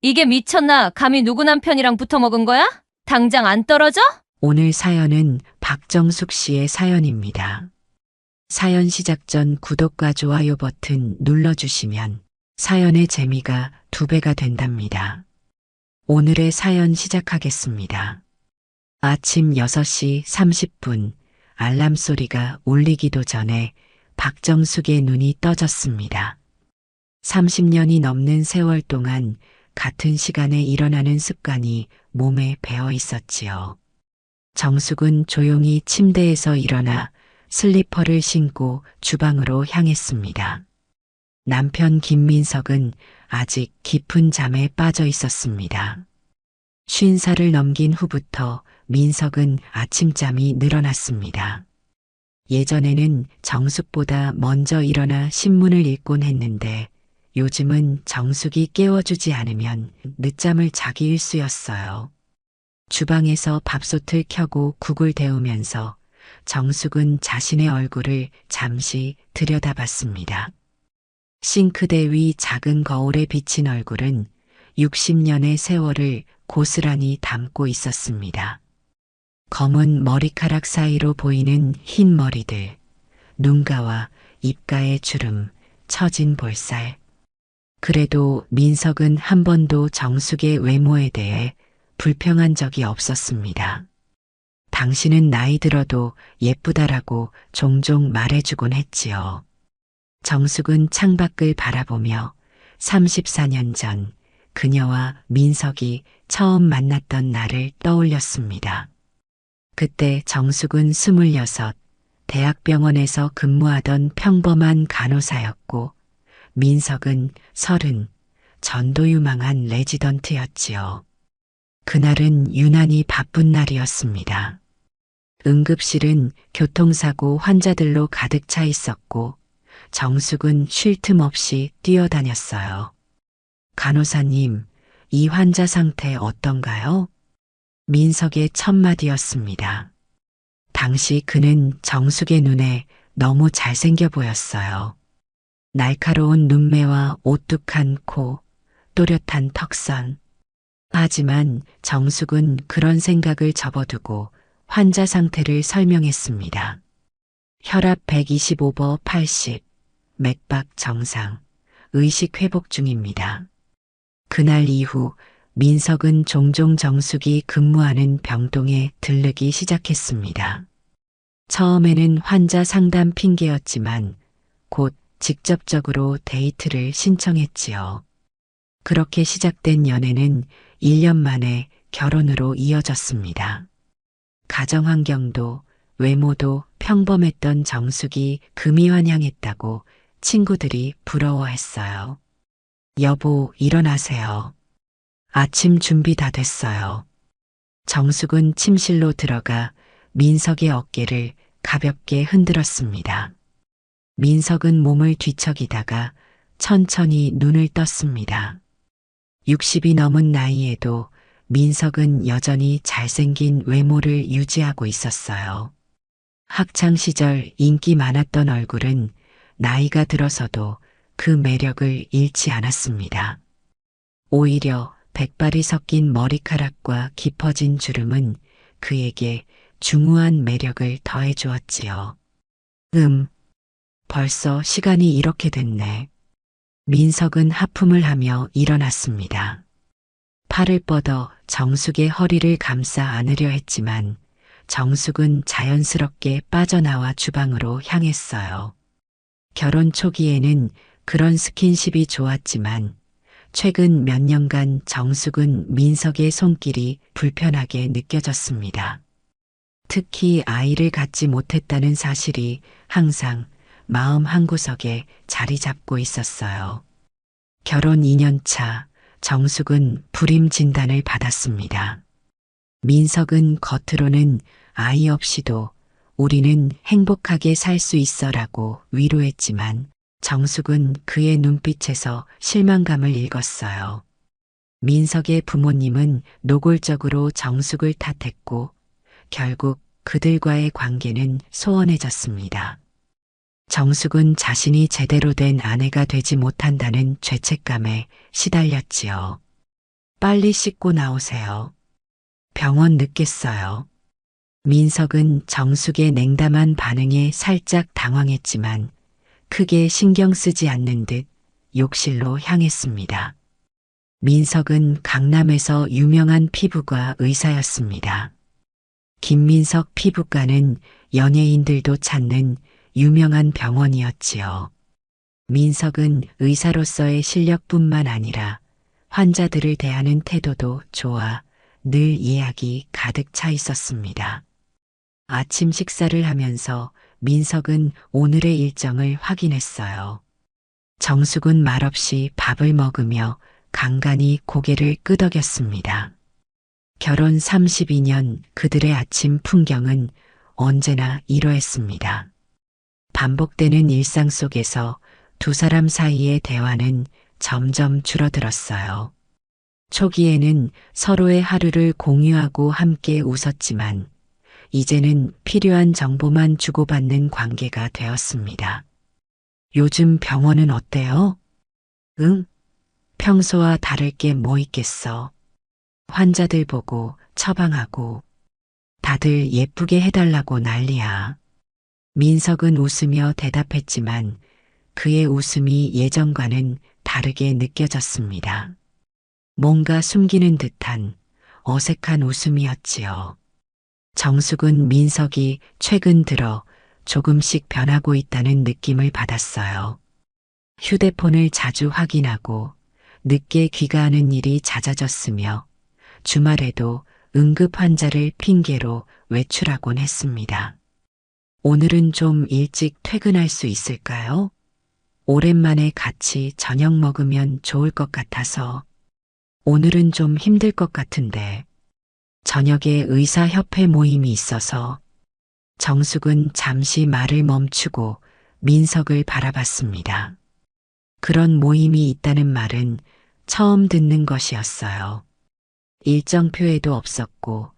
이게 미쳤나? 감히 누구 남편이랑 붙어 먹은 거야? 당장 안 떨어져? 오늘 사연은 박정숙 씨의 사연입니다. 사연 시작 전 구독과 좋아요 버튼 눌러주시면 사연의 재미가 2배가 된답니다. 오늘의 사연 시작하겠습니다. 아침 6시 30분 알람 소리가 울리기도 전에 박정숙의 눈이 떠졌습니다. 30년이 넘는 세월 동안 같은 시간에 일어나는 습관이 몸에 배어 있었지요. 정숙은 조용히 침대에서 일어나 슬리퍼를 신고 주방으로 향했습니다. 남편 김민석은 아직 깊은 잠에 빠져 있었습니다. 50살을 넘긴 후부터 민석은 아침잠이 늘어났습니다. 예전에는 정숙보다 먼저 일어나 신문을 읽곤 했는데 요즘은 정숙이 깨워주지 않으면 늦잠을 자기 일쑤였어요. 주방에서 밥솥을 켜고 국을 데우면서 정숙은 자신의 얼굴을 잠시 들여다봤습니다. 싱크대 위 작은 거울에 비친 얼굴은 60년의 세월을 고스란히 담고 있었습니다. 검은 머리카락 사이로 보이는 흰 머리들, 눈가와 입가의 주름, 처진 볼살. 그래도 민석은 한 번도 정숙의 외모에 대해 불평한 적이 없었습니다. 당신은 나이 들어도 예쁘다라고 종종 말해주곤 했지요. 정숙은 창밖을 바라보며 34년 전 그녀와 민석이 처음 만났던 날을 떠올렸습니다. 그때 정숙은 26, 대학병원에서 근무하던 평범한 간호사였고 민석은 30, 전도유망한 레지던트였지요. 그날은 유난히 바쁜 날이었습니다. 응급실은 교통사고 환자들로 가득 차 있었고 정숙은 쉴 틈 없이 뛰어다녔어요. 간호사님, 이 환자 상태 어떤가요? 민석의 첫 마디였습니다. 당시 그는 정숙의 눈에 너무 잘생겨 보였어요. 날카로운 눈매와 오뚝한 코, 또렷한 턱선. 하지만 정숙은 그런 생각을 접어두고 환자 상태를 설명했습니다. 혈압 125버 80, 맥박 정상, 의식 회복 중입니다. 그날 이후 민석은 종종 정숙이 근무하는 병동에 들르기 시작했습니다. 처음에는 환자 상담 핑계였지만 곧 직접적으로 데이트를 신청했지요. 그렇게 시작된 연애는 1년 만에 결혼으로 이어졌습니다. 가정 환경도 외모도 평범했던 정숙이 금이 환영했다고 친구들이 부러워했어요. 여보, 일어나세요. 아침 준비 다 됐어요. 정숙은 침실로 들어가 민석의 어깨를 가볍게 흔들었습니다. 민석은 몸을 뒤척이다가 천천히 눈을 떴습니다. 60이 넘은 나이에도 민석은 여전히 잘생긴 외모를 유지하고 있었어요. 학창 시절 인기 많았던 얼굴은 나이가 들어서도 그 매력을 잃지 않았습니다. 오히려 백발이 섞인 머리카락과 깊어진 주름은 그에게 중후한 매력을 더해 주었지요. 벌써 시간이 이렇게 됐네. 민석은 하품을 하며 일어났습니다. 팔을 뻗어 정숙의 허리를 감싸 안으려 했지만 정숙은 자연스럽게 빠져나와 주방으로 향했어요. 결혼 초기에는 그런 스킨십이 좋았지만 최근 몇 년간 정숙은 민석의 손길이 불편하게 느껴졌습니다. 특히 아이를 갖지 못했다는 사실이 항상 마음 한구석에 자리 잡고 있었어요. 결혼 2년 차 정숙은 불임 진단을 받았습니다. 민석은 겉으로는 아이 없이도 우리는 행복하게 살 수 있어라고 위로했지만 정숙은 그의 눈빛에서 실망감을 읽었어요. 민석의 부모님은 노골적으로 정숙을 탓했고 결국 그들과의 관계는 소원해졌습니다. 정숙은 자신이 제대로 된 아내가 되지 못한다는 죄책감에 시달렸지요. 빨리 씻고 나오세요. 병원 늦겠어요. 민석은 정숙의 냉담한 반응에 살짝 당황했지만 크게 신경 쓰지 않는 듯 욕실로 향했습니다. 민석은 강남에서 유명한 피부과 의사였습니다. 김민석 피부과는 연예인들도 찾는 유명한 병원이었지요. 민석은 의사로서의 실력뿐만 아니라 환자들을 대하는 태도도 좋아 늘 예약이 가득 차 있었습니다. 아침 식사를 하면서 민석은 오늘의 일정을 확인했어요. 정숙은 말없이 밥을 먹으며 간간히 고개를 끄덕였습니다. 결혼 32년 그들의 아침 풍경은 언제나 이러했습니다. 반복되는 일상 속에서 두 사람 사이의 대화는 점점 줄어들었어요. 초기에는 서로의 하루를 공유하고 함께 웃었지만 이제는 필요한 정보만 주고받는 관계가 되었습니다. 요즘 병원은 어때요? 응? 평소와 다를 게 뭐 있겠어. 환자들 보고 처방하고 다들 예쁘게 해달라고 난리야. 민석은 웃으며 대답했지만 그의 웃음이 예전과는 다르게 느껴졌습니다. 뭔가 숨기는 듯한 어색한 웃음이었지요. 정숙은 민석이 최근 들어 조금씩 변하고 있다는 느낌을 받았어요. 휴대폰을 자주 확인하고 늦게 귀가하는 일이 잦아졌으며 주말에도 응급 환자를 핑계로 외출하곤 했습니다. 오늘은 좀 일찍 퇴근할 수 있을까요? 오랜만에 같이 저녁 먹으면 좋을 것 같아서. 오늘은 좀 힘들 것 같은데. 저녁에 의사협회 모임이 있어서. 정숙은 잠시 말을 멈추고 민석을 바라봤습니다. 그런 모임이 있다는 말은 처음 듣는 것이었어요. 일정표에도 없었고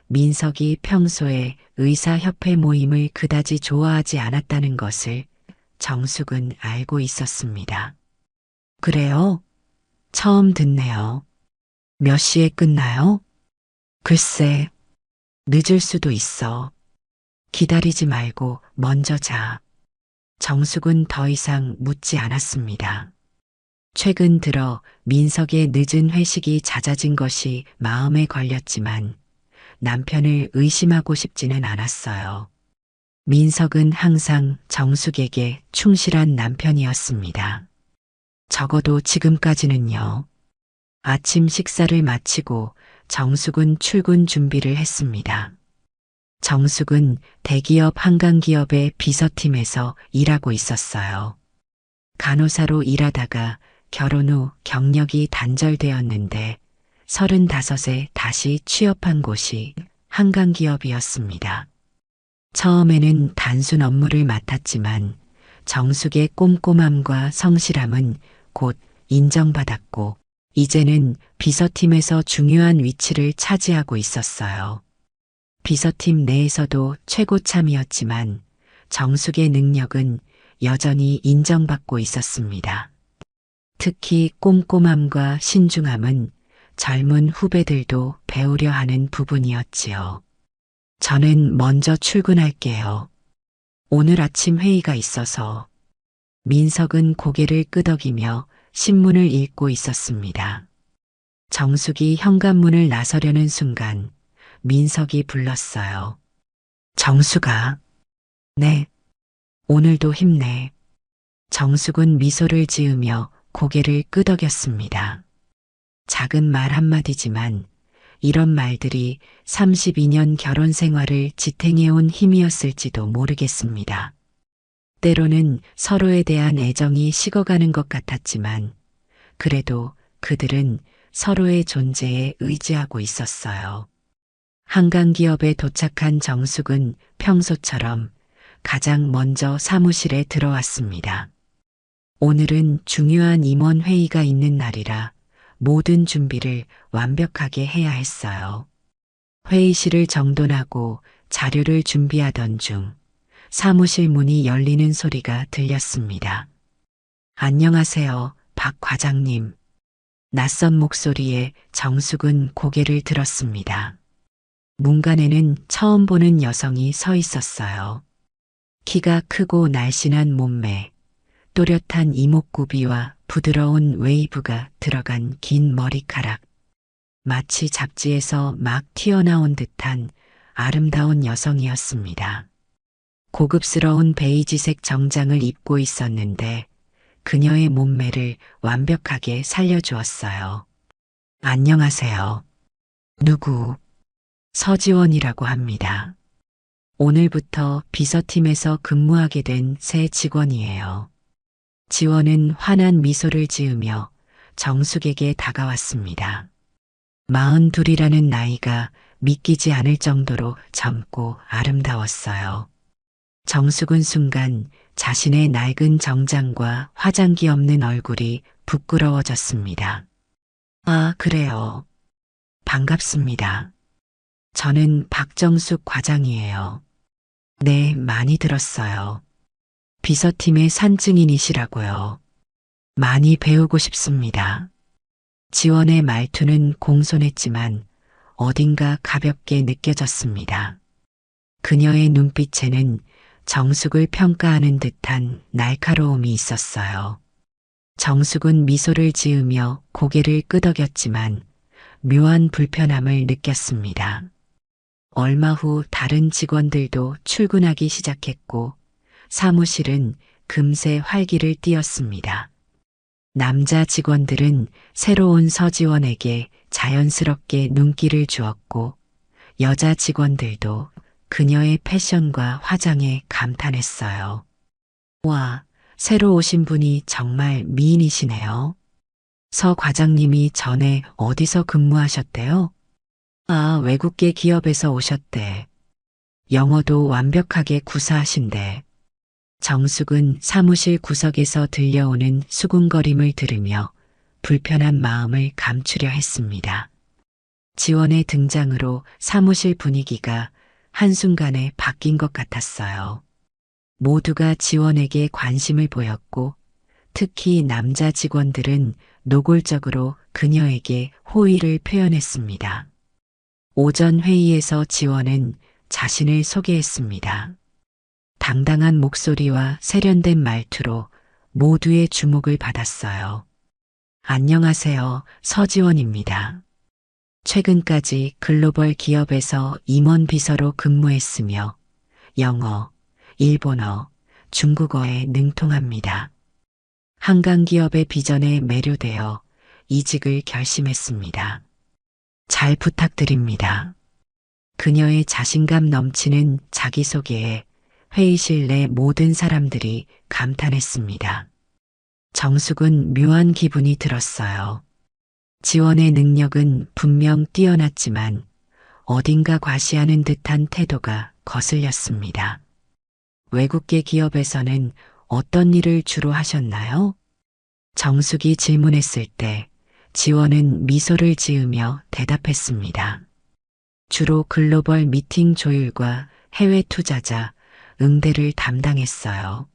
민석이 평소에 의사협회 모임을 그다지 좋아하지 않았다는 것을 정숙은 알고 있었습니다. 그래요? 처음 듣네요. 몇 시에 끝나요? 글쎄, 늦을 수도 있어. 기다리지 말고 먼저 자. 정숙은 더 이상 묻지 않았습니다. 최근 들어 민석의 늦은 회식이 잦아진 것이 마음에 걸렸지만 남편을 의심하고 싶지는 않았어요. 민석은 항상 정숙에게 충실한 남편이었습니다. 적어도 지금까지는요. 아침 식사를 마치고 정숙은 출근 준비를 했습니다. 정숙은 대기업 한강기업의 비서팀에서 일하고 있었어요. 간호사로 일하다가 결혼 후 경력이 단절되었는데 35에 다시 취업한 곳이 한강기업이었습니다. 처음에는 단순 업무를 맡았지만 정숙의 꼼꼼함과 성실함은 곧 인정받았고 이제는 비서팀에서 중요한 위치를 차지하고 있었어요. 비서팀 내에서도 최고참이었지만 정숙의 능력은 여전히 인정받고 있었습니다. 특히 꼼꼼함과 신중함은 젊은 후배들도 배우려 하는 부분이었지요. 저는 먼저 출근할게요. 오늘 아침 회의가 있어서. 민석은 고개를 끄덕이며 신문을 읽고 있었습니다. 정숙이 현관문을 나서려는 순간 민석이 불렀어요. 정숙아. 네. 오늘도 힘내. 정숙은 미소를 지으며 고개를 끄덕였습니다. 작은 말 한마디지만 이런 말들이 32년 결혼 생활을 지탱해온 힘이었을지도 모르겠습니다. 때로는 서로에 대한 애정이 식어가는 것 같았지만 그래도 그들은 서로의 존재에 의지하고 있었어요. 한강기업에 도착한 정숙은 평소처럼 가장 먼저 사무실에 들어왔습니다. 오늘은 중요한 임원 회의가 있는 날이라 모든 준비를 완벽하게 해야 했어요. 회의실을 정돈하고 자료를 준비하던 중 사무실 문이 열리는 소리가 들렸습니다. 안녕하세요, 박 과장님. 낯선 목소리에 정숙은 고개를 들었습니다. 문간에는 처음 보는 여성이 서 있었어요. 키가 크고 날씬한 몸매, 또렷한 이목구비와 부드러운 웨이브가 들어간 긴 머리카락. 마치 잡지에서 막 튀어나온 듯한 아름다운 여성이었습니다. 고급스러운 베이지색 정장을 입고 있었는데 그녀의 몸매를 완벽하게 살려주었어요. 안녕하세요. 누구? 서지원이라고 합니다. 오늘부터 비서팀에서 근무하게 된 새 직원이에요. 지원은 환한 미소를 지으며 정숙에게 다가왔습니다. 42이라는 나이가 믿기지 않을 정도로 젊고 아름다웠어요. 정숙은 순간 자신의 낡은 정장과 화장기 없는 얼굴이 부끄러워졌습니다. 아, 그래요. 반갑습니다. 저는 박정숙 과장이에요. 네, 많이 들었어요. 비서팀의 산증인이시라고요. 많이 배우고 싶습니다. 지원의 말투는 공손했지만 어딘가 가볍게 느껴졌습니다. 그녀의 눈빛에는 정숙을 평가하는 듯한 날카로움이 있었어요. 정숙은 미소를 지으며 고개를 끄덕였지만 묘한 불편함을 느꼈습니다. 얼마 후 다른 직원들도 출근하기 시작했고 사무실은 금세 활기를 띠었습니다. 남자 직원들은 새로운 서지원에게 자연스럽게 눈길을 주었고 여자 직원들도 그녀의 패션과 화장에 감탄했어요. 와, 새로 오신 분이 정말 미인이시네요. 서 과장님이 전에 어디서 근무하셨대요? 아, 외국계 기업에서 오셨대. 영어도 완벽하게 구사하신대. 정숙은 사무실 구석에서 들려오는 수군거림을 들으며 불편한 마음을 감추려 했습니다. 지원의 등장으로 사무실 분위기가 한순간에 바뀐 것 같았어요. 모두가 지원에게 관심을 보였고 특히 남자 직원들은 노골적으로 그녀에게 호의를 표현했습니다. 오전 회의에서 지원은 자신을 소개했습니다. 당당한 목소리와 세련된 말투로 모두의 주목을 받았어요. 안녕하세요, 서지원입니다. 최근까지 글로벌 기업에서 임원 비서로 근무했으며 영어, 일본어, 중국어에 능통합니다. 한강 기업의 비전에 매료되어 이직을 결심했습니다. 잘 부탁드립니다. 그녀의 자신감 넘치는 자기소개에 회의실 내 모든 사람들이 감탄했습니다. 정숙은 묘한 기분이 들었어요. 지원의 능력은 분명 뛰어났지만 어딘가 과시하는 듯한 태도가 거슬렸습니다. 외국계 기업에서는 어떤 일을 주로 하셨나요? 정숙이 질문했을 때 지원은 미소를 지으며 대답했습니다. 주로 글로벌 미팅 조율과 해외 투자자, 응대를 담당했어요.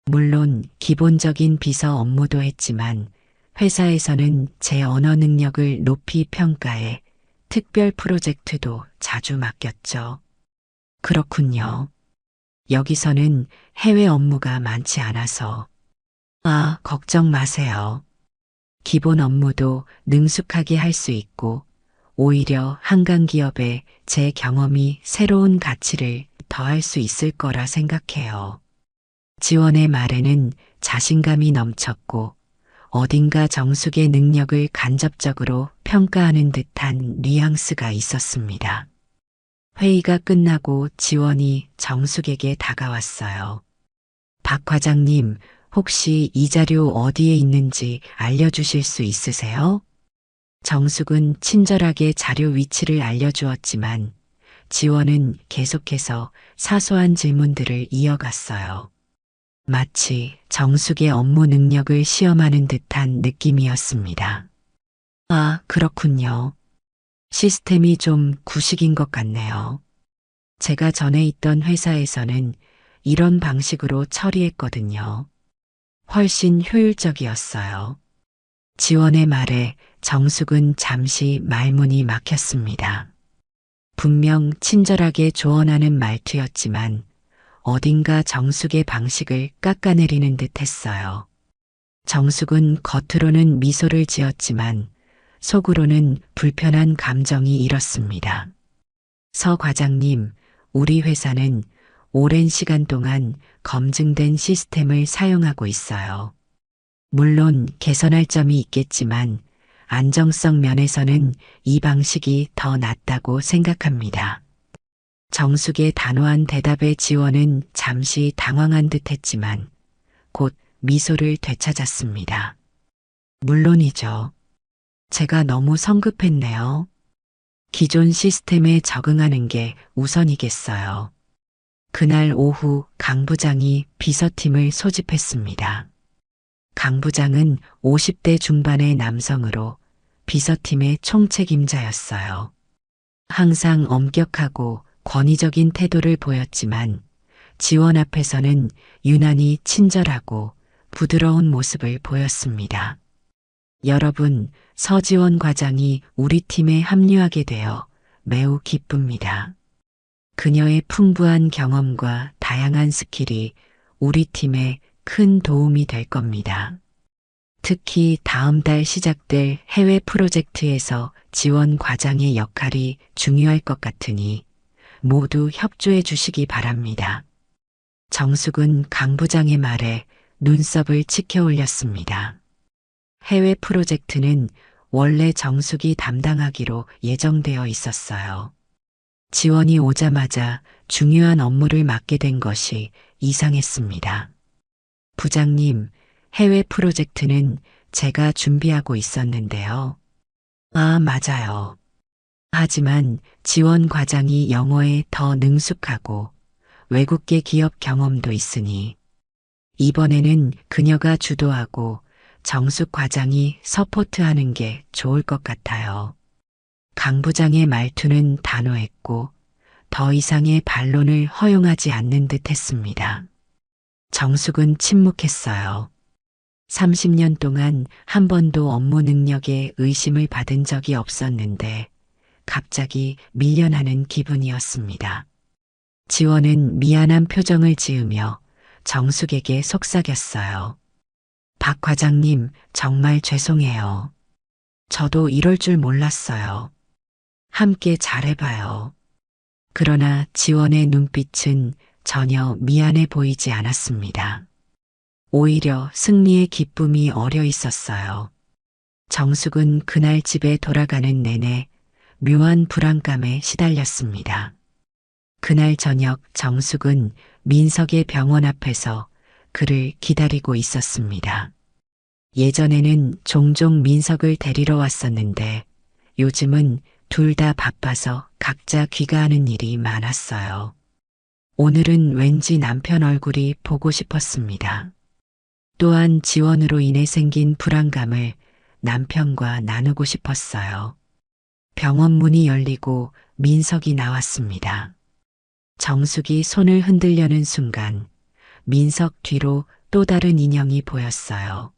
물론 기본적인 비서 업무도 했지만 회사에서는 제 언어 능력을 높이 평가해 특별 프로젝트도 자주 맡겼죠. 그렇군요. 여기서는 해외 업무가 많지 않아서. 아, 걱정 마세요. 기본 업무도 능숙하게 할 수 있고 오히려 한강 기업에 제 경험이 새로운 가치를 더할 수 있을 거라 생각해요. 지원의 말에는 자신감이 넘쳤고 어딘가 정숙의 능력을 간접적으로 평가하는 듯한 뉘앙스가 있었습니다. 회의가 끝나고 지원이 정숙에게 다가왔어요. 박 과장님, 혹시 이 자료 어디에 있는지 알려주실 수 있으세요? 정숙은 친절하게 자료 위치를 알려주었지만 지원은 계속해서 사소한 질문들을 이어갔어요. 마치 정숙의 업무 능력을 시험하는 듯한 느낌이었습니다. 아, 그렇군요. 시스템이 좀 구식인 것 같네요. 제가 전에 있던 회사에서는 이런 방식으로 처리했거든요. 훨씬 효율적이었어요. 지원의 말에 정숙은 잠시 말문이 막혔습니다. 분명 친절하게 조언하는 말투였지만 어딘가 정숙의 방식을 깎아내리는 듯 했어요. 정숙은 겉으로는 미소를 지었지만 속으로는 불편한 감정이 일었습니다. 서 과장님, 우리 회사는 오랜 시간 동안 검증된 시스템을 사용하고 있어요. 물론 개선할 점이 있겠지만 안정성 면에서는 이 방식이 더 낫다고 생각합니다. 정숙의 단호한 대답에 지원은 잠시 당황한 듯 했지만 곧 미소를 되찾았습니다. 물론이죠. 제가 너무 성급했네요. 기존 시스템에 적응하는 게 우선이겠어요. 그날 오후 강 부장이 비서팀을 소집했습니다. 강 부장은 50대 중반의 남성으로 비서팀의 총책임자였어요. 항상 엄격하고 권위적인 태도를 보였지만 지원 앞에서는 유난히 친절하고 부드러운 모습을 보였습니다. 여러분, 서지원 과장이 우리 팀에 합류하게 되어 매우 기쁩니다. 그녀의 풍부한 경험과 다양한 스킬이 우리 팀에 큰 도움이 될 겁니다. 특히 다음 달 시작될 해외 프로젝트에서 지원 과장의 역할이 중요할 것 같으니 모두 협조해 주시기 바랍니다. 정숙은 강 부장의 말에 눈썹을 치켜 올렸습니다. 해외 프로젝트는 원래 정숙이 담당하기로 예정되어 있었어요. 지원이 오자마자 중요한 업무를 맡게 된 것이 이상했습니다. 부장님, 해외 프로젝트는 제가 준비하고 있었는데요. 아, 맞아요. 하지만 지원 과장이 영어에 더 능숙하고 외국계 기업 경험도 있으니 이번에는 그녀가 주도하고 정숙 과장이 서포트하는 게 좋을 것 같아요. 강 부장의 말투는 단호했고 더 이상의 반론을 허용하지 않는 듯 했습니다. 정숙은 침묵했어요. 30년 동안 한 번도 업무 능력에 의심을 받은 적이 없었는데 갑자기 밀려나는 기분이었습니다. 지원은 미안한 표정을 지으며 정숙에게 속삭였어요. 박 과장님, 정말 죄송해요. 저도 이럴 줄 몰랐어요. 함께 잘해봐요. 그러나 지원의 눈빛은 전혀 미안해 보이지 않았습니다. 오히려 승리의 기쁨이 어려 있었어요. 정숙은 그날 집에 돌아가는 내내 묘한 불안감에 시달렸습니다. 그날 저녁 정숙은 민석의 병원 앞에서 그를 기다리고 있었습니다. 예전에는 종종 민석을 데리러 왔었는데 요즘은 둘 다 바빠서 각자 귀가하는 일이 많았어요. 오늘은 왠지 남편 얼굴이 보고 싶었습니다. 또한 지원으로 인해 생긴 불안감을 남편과 나누고 싶었어요. 병원 문이 열리고 민석이 나왔습니다. 정숙이 손을 흔들려는 순간 민석 뒤로 또 다른 인형이 보였어요.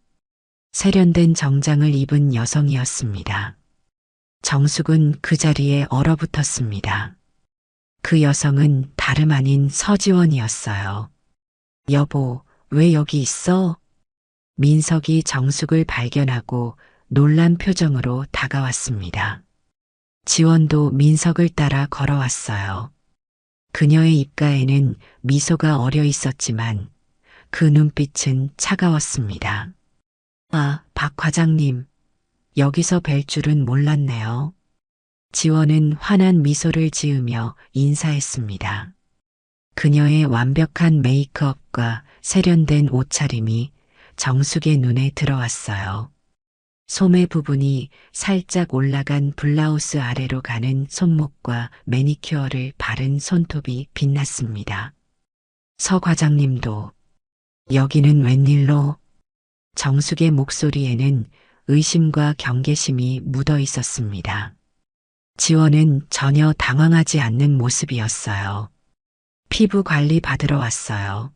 세련된 정장을 입은 여성이었습니다. 정숙은 그 자리에 얼어붙었습니다. 그 여성은 다름 아닌 서지원이었어요. 여보, 왜 여기 있어? 민석이 정숙을 발견하고 놀란 표정으로 다가왔습니다. 지원도 민석을 따라 걸어왔어요. 그녀의 입가에는 미소가 어려 있었지만 그 눈빛은 차가웠습니다. 아, 박 과장님, 여기서 뵐 줄은 몰랐네요. 지원은 환한 미소를 지으며 인사했습니다. 그녀의 완벽한 메이크업과 세련된 옷차림이 정숙의 눈에 들어왔어요. 소매 부분이 살짝 올라간 블라우스 아래로 가는 손목과 매니큐어를 바른 손톱이 빛났습니다. 서 과장님도 여기는 웬일로? 정숙의 목소리에는 의심과 경계심이 묻어 있었습니다. 지원은 전혀 당황하지 않는 모습이었어요. 피부 관리 받으러 왔어요.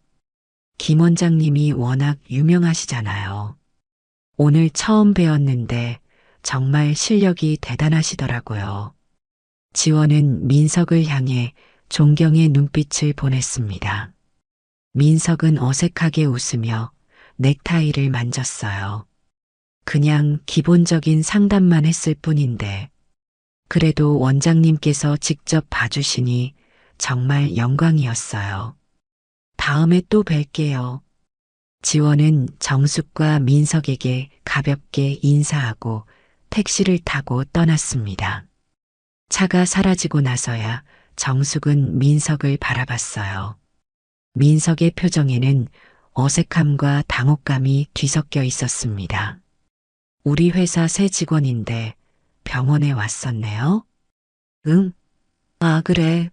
김 원장님이 워낙 유명하시잖아요. 오늘 처음 뵈었는데 정말 실력이 대단하시더라고요. 지원은 민석을 향해 존경의 눈빛을 보냈습니다. 민석은 어색하게 웃으며 넥타이를 만졌어요. 그냥 기본적인 상담만 했을 뿐인데, 그래도 원장님께서 직접 봐주시니 정말 영광이었어요. 다음에 또 뵐게요. 지원은 정숙과 민석에게 가볍게 인사하고 택시를 타고 떠났습니다. 차가 사라지고 나서야 정숙은 민석을 바라봤어요. 민석의 표정에는 어색함과 당혹감이 뒤섞여 있었습니다. 우리 회사 새 직원인데 병원에 왔었네요? 응? 아, 그래.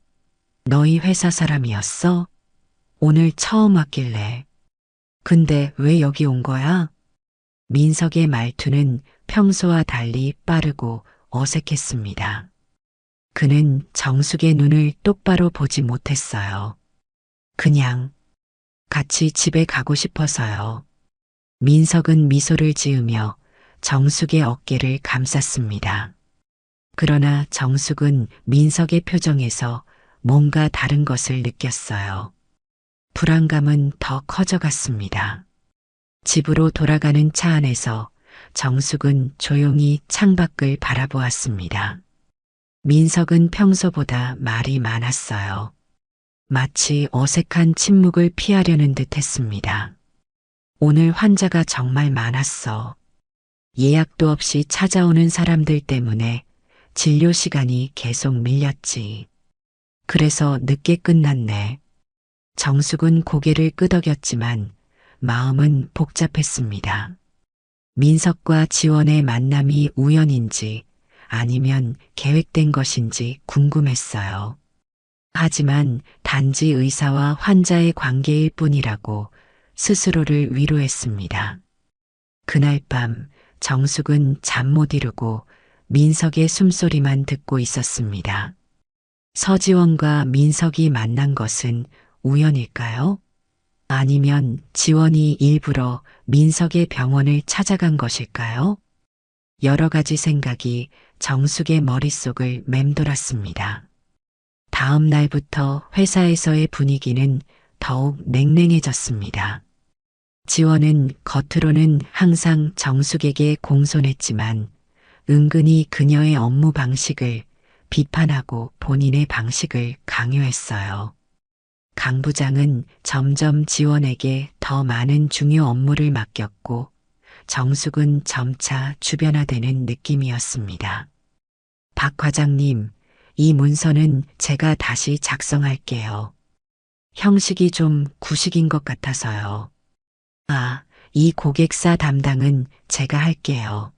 너희 회사 사람이었어? 오늘 처음 왔길래. 근데 왜 여기 온 거야? 민석의 말투는 평소와 달리 빠르고 어색했습니다. 그는 정숙의 눈을 똑바로 보지 못했어요. 그냥 같이 집에 가고 싶어서요. 민석은 미소를 지으며 정숙의 어깨를 감쌌습니다. 그러나 정숙은 민석의 표정에서 뭔가 다른 것을 느꼈어요. 불안감은 더 커져갔습니다. 집으로 돌아가는 차 안에서 정숙은 조용히 창밖을 바라보았습니다. 민석은 평소보다 말이 많았어요. 마치 어색한 침묵을 피하려는 듯 했습니다. 오늘 환자가 정말 많았어. 예약도 없이 찾아오는 사람들 때문에 진료 시간이 계속 밀렸지. 그래서 늦게 끝났네. 정숙은 고개를 끄덕였지만 마음은 복잡했습니다. 민석과 지원의 만남이 우연인지 아니면 계획된 것인지 궁금했어요. 하지만 단지 의사와 환자의 관계일 뿐이라고 스스로를 위로했습니다. 그날 밤 정숙은 잠 못 이루고 민석의 숨소리만 듣고 있었습니다. 서지원과 민석이 만난 것은 우연일까요? 아니면 지원이 일부러 민석의 병원을 찾아간 것일까요? 여러 가지 생각이 정숙의 머릿속을 맴돌았습니다. 다음 날부터 회사에서의 분위기는 더욱 냉랭해졌습니다. 지원은 겉으로는 항상 정숙에게 공손했지만 은근히 그녀의 업무 방식을 비판하고 본인의 방식을 강요했어요. 강 부장은 점점 지원에게 더 많은 중요 업무를 맡겼고 정숙은 점차 주변화되는 느낌이었습니다. 박 과장님, 이 문서는 제가 다시 작성할게요. 형식이 좀 구식인 것 같아서요. 아, 이 고객사 담당은 제가 할게요.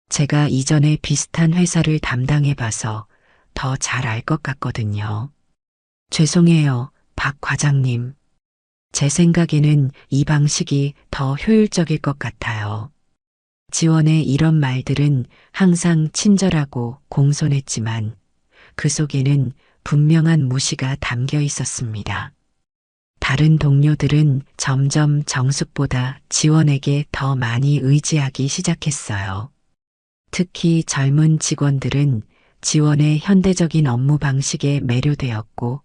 제가 이전에 비슷한 회사를 담당해봐서 더 잘 알 것 같거든요. 죄송해요, 박 과장님. 제 생각에는 이 방식이 더 효율적일 것 같아요. 지원의 이런 말들은 항상 친절하고 공손했지만 그 속에는 분명한 무시가 담겨 있었습니다. 다른 동료들은 점점 정숙보다 지원에게 더 많이 의지하기 시작했어요. 특히 젊은 직원들은 지원의 현대적인 업무 방식에 매료되었고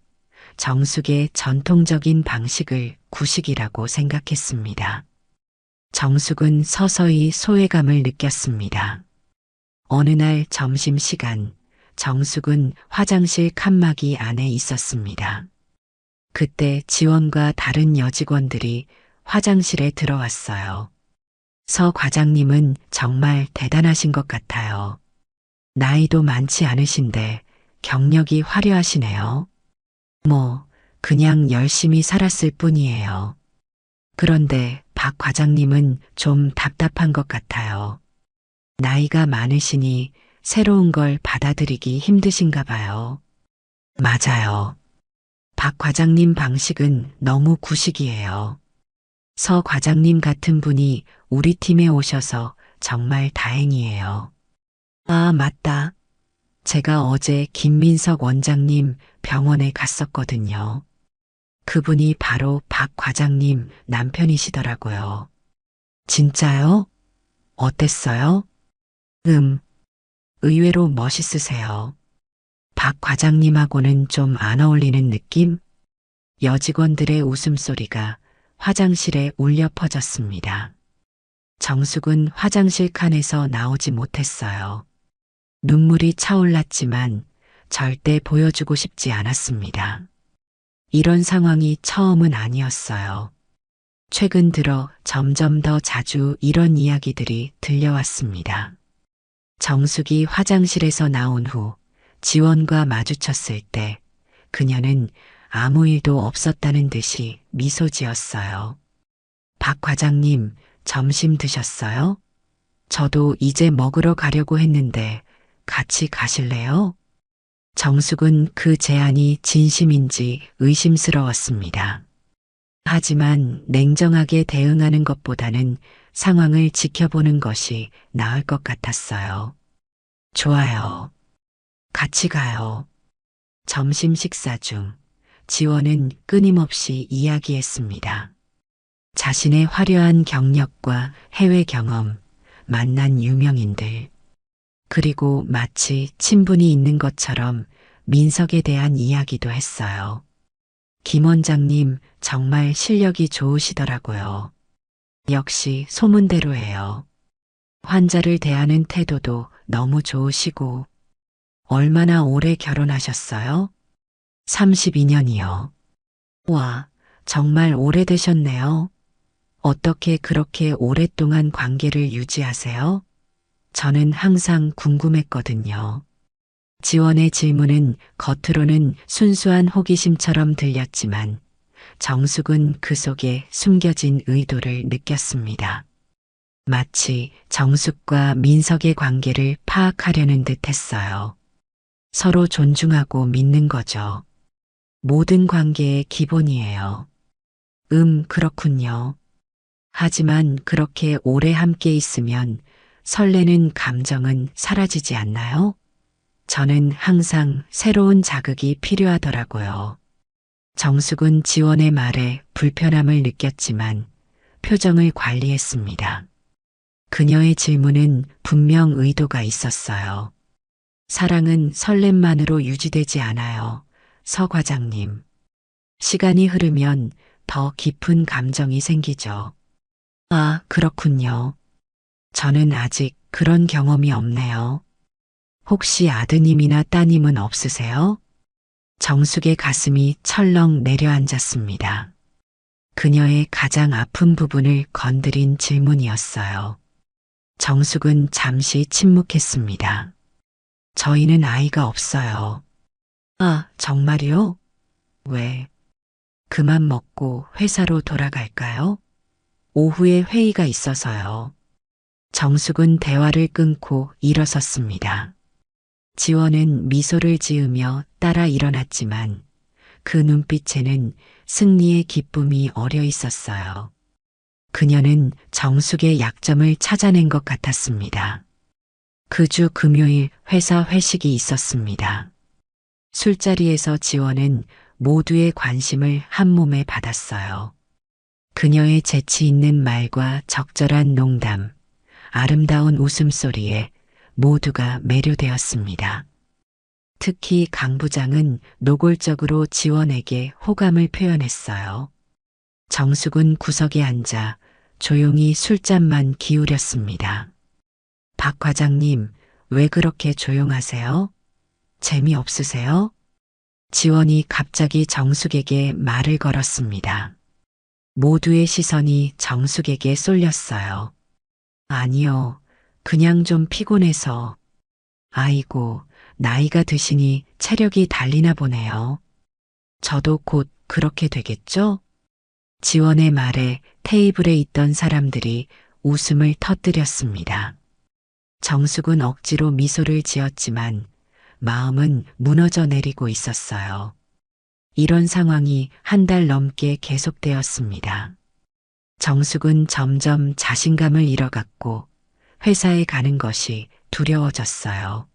정숙의 전통적인 방식을 구식이라고 생각했습니다. 정숙은 서서히 소외감을 느꼈습니다. 어느 날 점심시간, 정숙은 화장실 칸막이 안에 있었습니다. 그때 지원과 다른 여직원들이 화장실에 들어왔어요. 서 과장님은 정말 대단하신 것 같아요. 나이도 많지 않으신데 경력이 화려하시네요. 그냥 열심히 살았을 뿐이에요. 그런데 박 과장님은 좀 답답한 것 같아요. 나이가 많으시니 새로운 걸 받아들이기 힘드신가 봐요. 맞아요. 박 과장님 방식은 너무 구식이에요. 서 과장님 같은 분이 우리 팀에 오셔서 정말 다행이에요. 아, 맞다. 제가 어제 김민석 원장님 병원에 갔었거든요. 그분이 바로 박 과장님 남편이시더라고요. 진짜요? 어땠어요? 의외로 멋있으세요. 박 과장님하고는 좀 안 어울리는 느낌? 여직원들의 웃음소리가 화장실에 울려 퍼졌습니다. 정숙은 화장실 칸에서 나오지 못했어요. 눈물이 차올랐지만 절대 보여주고 싶지 않았습니다. 이런 상황이 처음은 아니었어요. 최근 들어 점점 더 자주 이런 이야기들이 들려왔습니다. 정숙이 화장실에서 나온 후 지원과 마주쳤을 때 그녀는 아무 일도 없었다는 듯이 미소 지었어요. 박 과장님, 점심 드셨어요? 저도 이제 먹으러 가려고 했는데 같이 가실래요? 정숙은 그 제안이 진심인지 의심스러웠습니다. 하지만 냉정하게 대응하는 것보다는 상황을 지켜보는 것이 나을 것 같았어요. 좋아요. 같이 가요. 점심 식사 중 지원은 끊임없이 이야기했습니다. 자신의 화려한 경력과 해외 경험, 만난 유명인들, 그리고 마치 친분이 있는 것처럼 민석에 대한 이야기도 했어요. 김 원장님 정말 실력이 좋으시더라고요. 역시 소문대로예요. 환자를 대하는 태도도 너무 좋으시고. 얼마나 오래 결혼하셨어요? 32년이요. 와, 정말 오래되셨네요. 어떻게 그렇게 오랫동안 관계를 유지하세요? 저는 항상 궁금했거든요. 지원의 질문은 겉으로는 순수한 호기심처럼 들렸지만 정숙은 그 속에 숨겨진 의도를 느꼈습니다. 마치 정숙과 민석의 관계를 파악하려는 듯 했어요. 서로 존중하고 믿는 거죠. 모든 관계의 기본이에요. 그렇군요. 하지만 그렇게 오래 함께 있으면 설레는 감정은 사라지지 않나요? 저는 항상 새로운 자극이 필요하더라고요. 정숙은 지원의 말에 불편함을 느꼈지만 표정을 관리했습니다. 그녀의 질문은 분명 의도가 있었어요. 사랑은 설렘만으로 유지되지 않아요. 서 과장님. 시간이 흐르면 더 깊은 감정이 생기죠. 아, 그렇군요. 저는 아직 그런 경험이 없네요. 혹시 아드님이나 따님은 없으세요? 정숙의 가슴이 철렁 내려앉았습니다. 그녀의 가장 아픈 부분을 건드린 질문이었어요. 정숙은 잠시 침묵했습니다. 저희는 아이가 없어요. 아, 정말요? 왜? 그만 먹고 회사로 돌아갈까요? 오후에 회의가 있어서요. 정숙은 대화를 끊고 일어섰습니다. 지원은 미소를 지으며 따라 일어났지만 그 눈빛에는 승리의 기쁨이 어려 있었어요. 그녀는 정숙의 약점을 찾아낸 것 같았습니다. 그 주 금요일 회사 회식이 있었습니다. 술자리에서 지원은 모두의 관심을 한 몸에 받았어요. 그녀의 재치 있는 말과 적절한 농담, 아름다운 웃음소리에 모두가 매료되었습니다. 특히 강 부장은 노골적으로 지원에게 호감을 표현했어요. 정숙은 구석에 앉아 조용히 술잔만 기울였습니다. 박 과장님, 왜 그렇게 조용하세요? 재미없으세요? 지원이 갑자기 정숙에게 말을 걸었습니다. 모두의 시선이 정숙에게 쏠렸어요. 아니요, 그냥 좀 피곤해서. 아이고, 나이가 드시니 체력이 달리나 보네요. 저도 곧 그렇게 되겠죠? 지원의 말에 테이블에 있던 사람들이 웃음을 터뜨렸습니다. 정숙은 억지로 미소를 지었지만 마음은 무너져 내리고 있었어요. 이런 상황이 한 달 넘게 계속되었습니다. 정숙은 점점 자신감을 잃어갔고 회사에 가는 것이 두려워졌어요.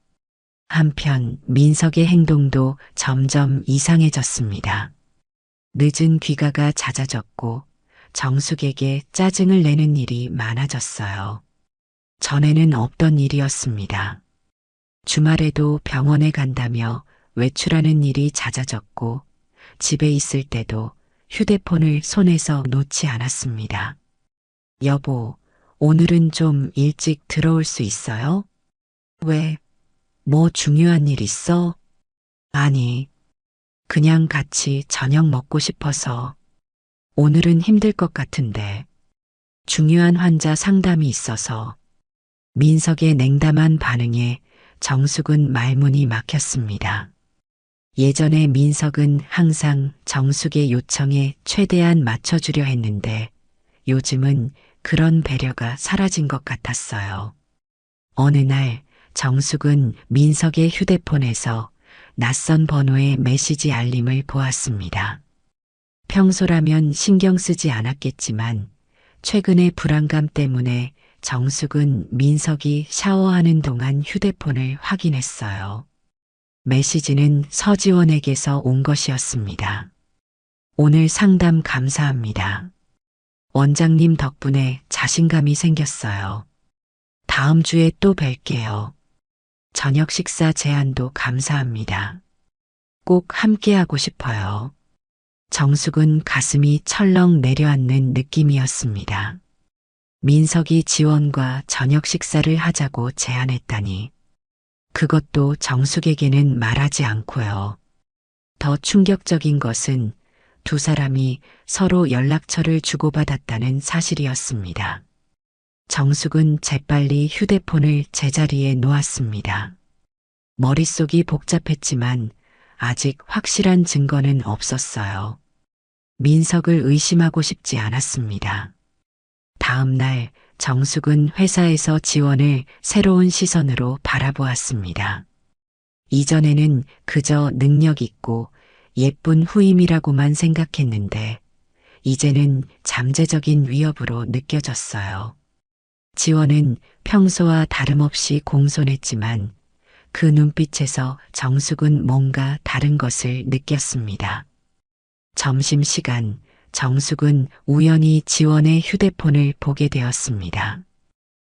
한편 민석의 행동도 점점 이상해졌습니다. 늦은 귀가가 잦아졌고 정숙에게 짜증을 내는 일이 많아졌어요. 전에는 없던 일이었습니다. 주말에도 병원에 간다며 외출하는 일이 잦아졌고 집에 있을 때도 휴대폰을 손에서 놓지 않았습니다. 여보, 오늘은 좀 일찍 들어올 수 있어요? 왜? 뭐 중요한 일 있어? 아니, 그냥 같이 저녁 먹고 싶어서. 오늘은 힘들 것 같은데. 중요한 환자 상담이 있어서. 민석의 냉담한 반응에 정숙은 말문이 막혔습니다. 예전에 민석은 항상 정숙의 요청에 최대한 맞춰주려 했는데 요즘은 그런 배려가 사라진 것 같았어요. 어느 날 정숙은 민석의 휴대폰에서 낯선 번호의 메시지 알림을 보았습니다. 평소라면 신경 쓰지 않았겠지만 최근의 불안감 때문에 정숙은 민석이 샤워하는 동안 휴대폰을 확인했어요. 메시지는 서지원에게서 온 것이었습니다. 오늘 상담 감사합니다. 원장님 덕분에 자신감이 생겼어요. 다음 주에 또 뵐게요. 저녁 식사 제안도 감사합니다. 꼭 함께하고 싶어요. 정숙은 가슴이 철렁 내려앉는 느낌이었습니다. 민석이 지원과 저녁 식사를 하자고 제안했다니. 그것도 정숙에게는 말하지 않고요. 더 충격적인 것은 두 사람이 서로 연락처를 주고받았다는 사실이었습니다. 정숙은 재빨리 휴대폰을 제자리에 놓았습니다. 머릿속이 복잡했지만 아직 확실한 증거는 없었어요. 민석을 의심하고 싶지 않았습니다. 다음 날 정숙은 회사에서 지원을 새로운 시선으로 바라보았습니다. 이전에는 그저 능력 있고 예쁜 후임이라고만 생각했는데 이제는 잠재적인 위협으로 느껴졌어요. 지원은 평소와 다름없이 공손했지만 그 눈빛에서 정숙은 뭔가 다른 것을 느꼈습니다. 점심시간 정숙은 우연히 지원의 휴대폰을 보게 되었습니다.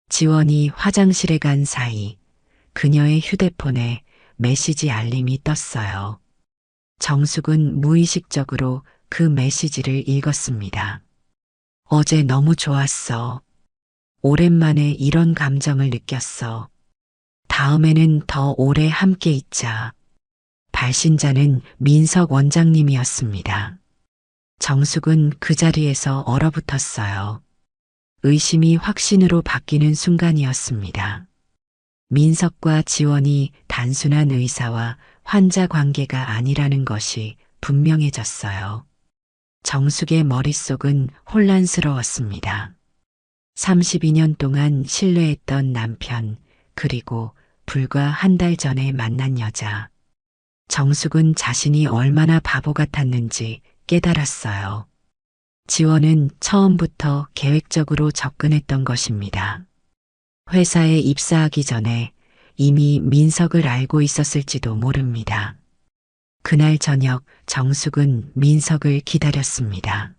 지원이 화장실에 간 사이 그녀의 휴대폰에 메시지 알림이 떴어요. 정숙은 무의식적으로 그 메시지를 읽었습니다. 어제 너무 좋았어. 오랜만에 이런 감정을 느꼈어. 다음에는 더 오래 함께 있자. 발신자는 민석 원장님이었습니다. 정숙은 그 자리에서 얼어붙었어요. 의심이 확신으로 바뀌는 순간이었습니다. 민석과 지원이 단순한 의사와 환자 관계가 아니라는 것이 분명해졌어요. 정숙의 머릿속은 혼란스러웠습니다. 32년 동안 신뢰했던 남편, 그리고 불과 한 달 전에 만난 여자. 정숙은 자신이 얼마나 바보 같았는지 깨달았어요. 지원은 처음부터 계획적으로 접근했던 것입니다. 회사에 입사하기 전에 이미 민석을 알고 있었을지도 모릅니다. 그날 저녁 정숙은 민석을 기다렸습니다.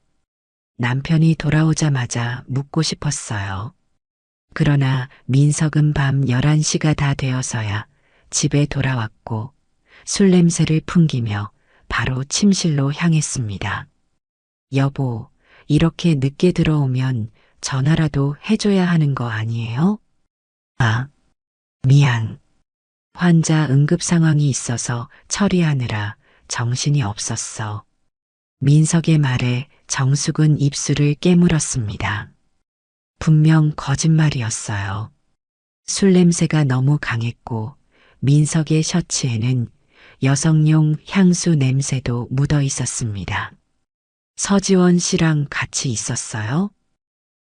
남편이 돌아오자마자 묻고 싶었어요. 그러나 민석은 밤 11시가 다 되어서야 집에 돌아왔고 술 냄새를 풍기며 바로 침실로 향했습니다. 여보, 이렇게 늦게 들어오면 전화라도 해줘야 하는 거 아니에요? 아, 미안. 환자 응급 상황이 있어서 처리하느라 정신이 없었어. 민석의 말에 정숙은 입술을 깨물었습니다. 분명 거짓말이었어요. 술 냄새가 너무 강했고 민석의 셔츠에는 여성용 향수 냄새도 묻어 있었습니다. 서지원 씨랑 같이 있었어요?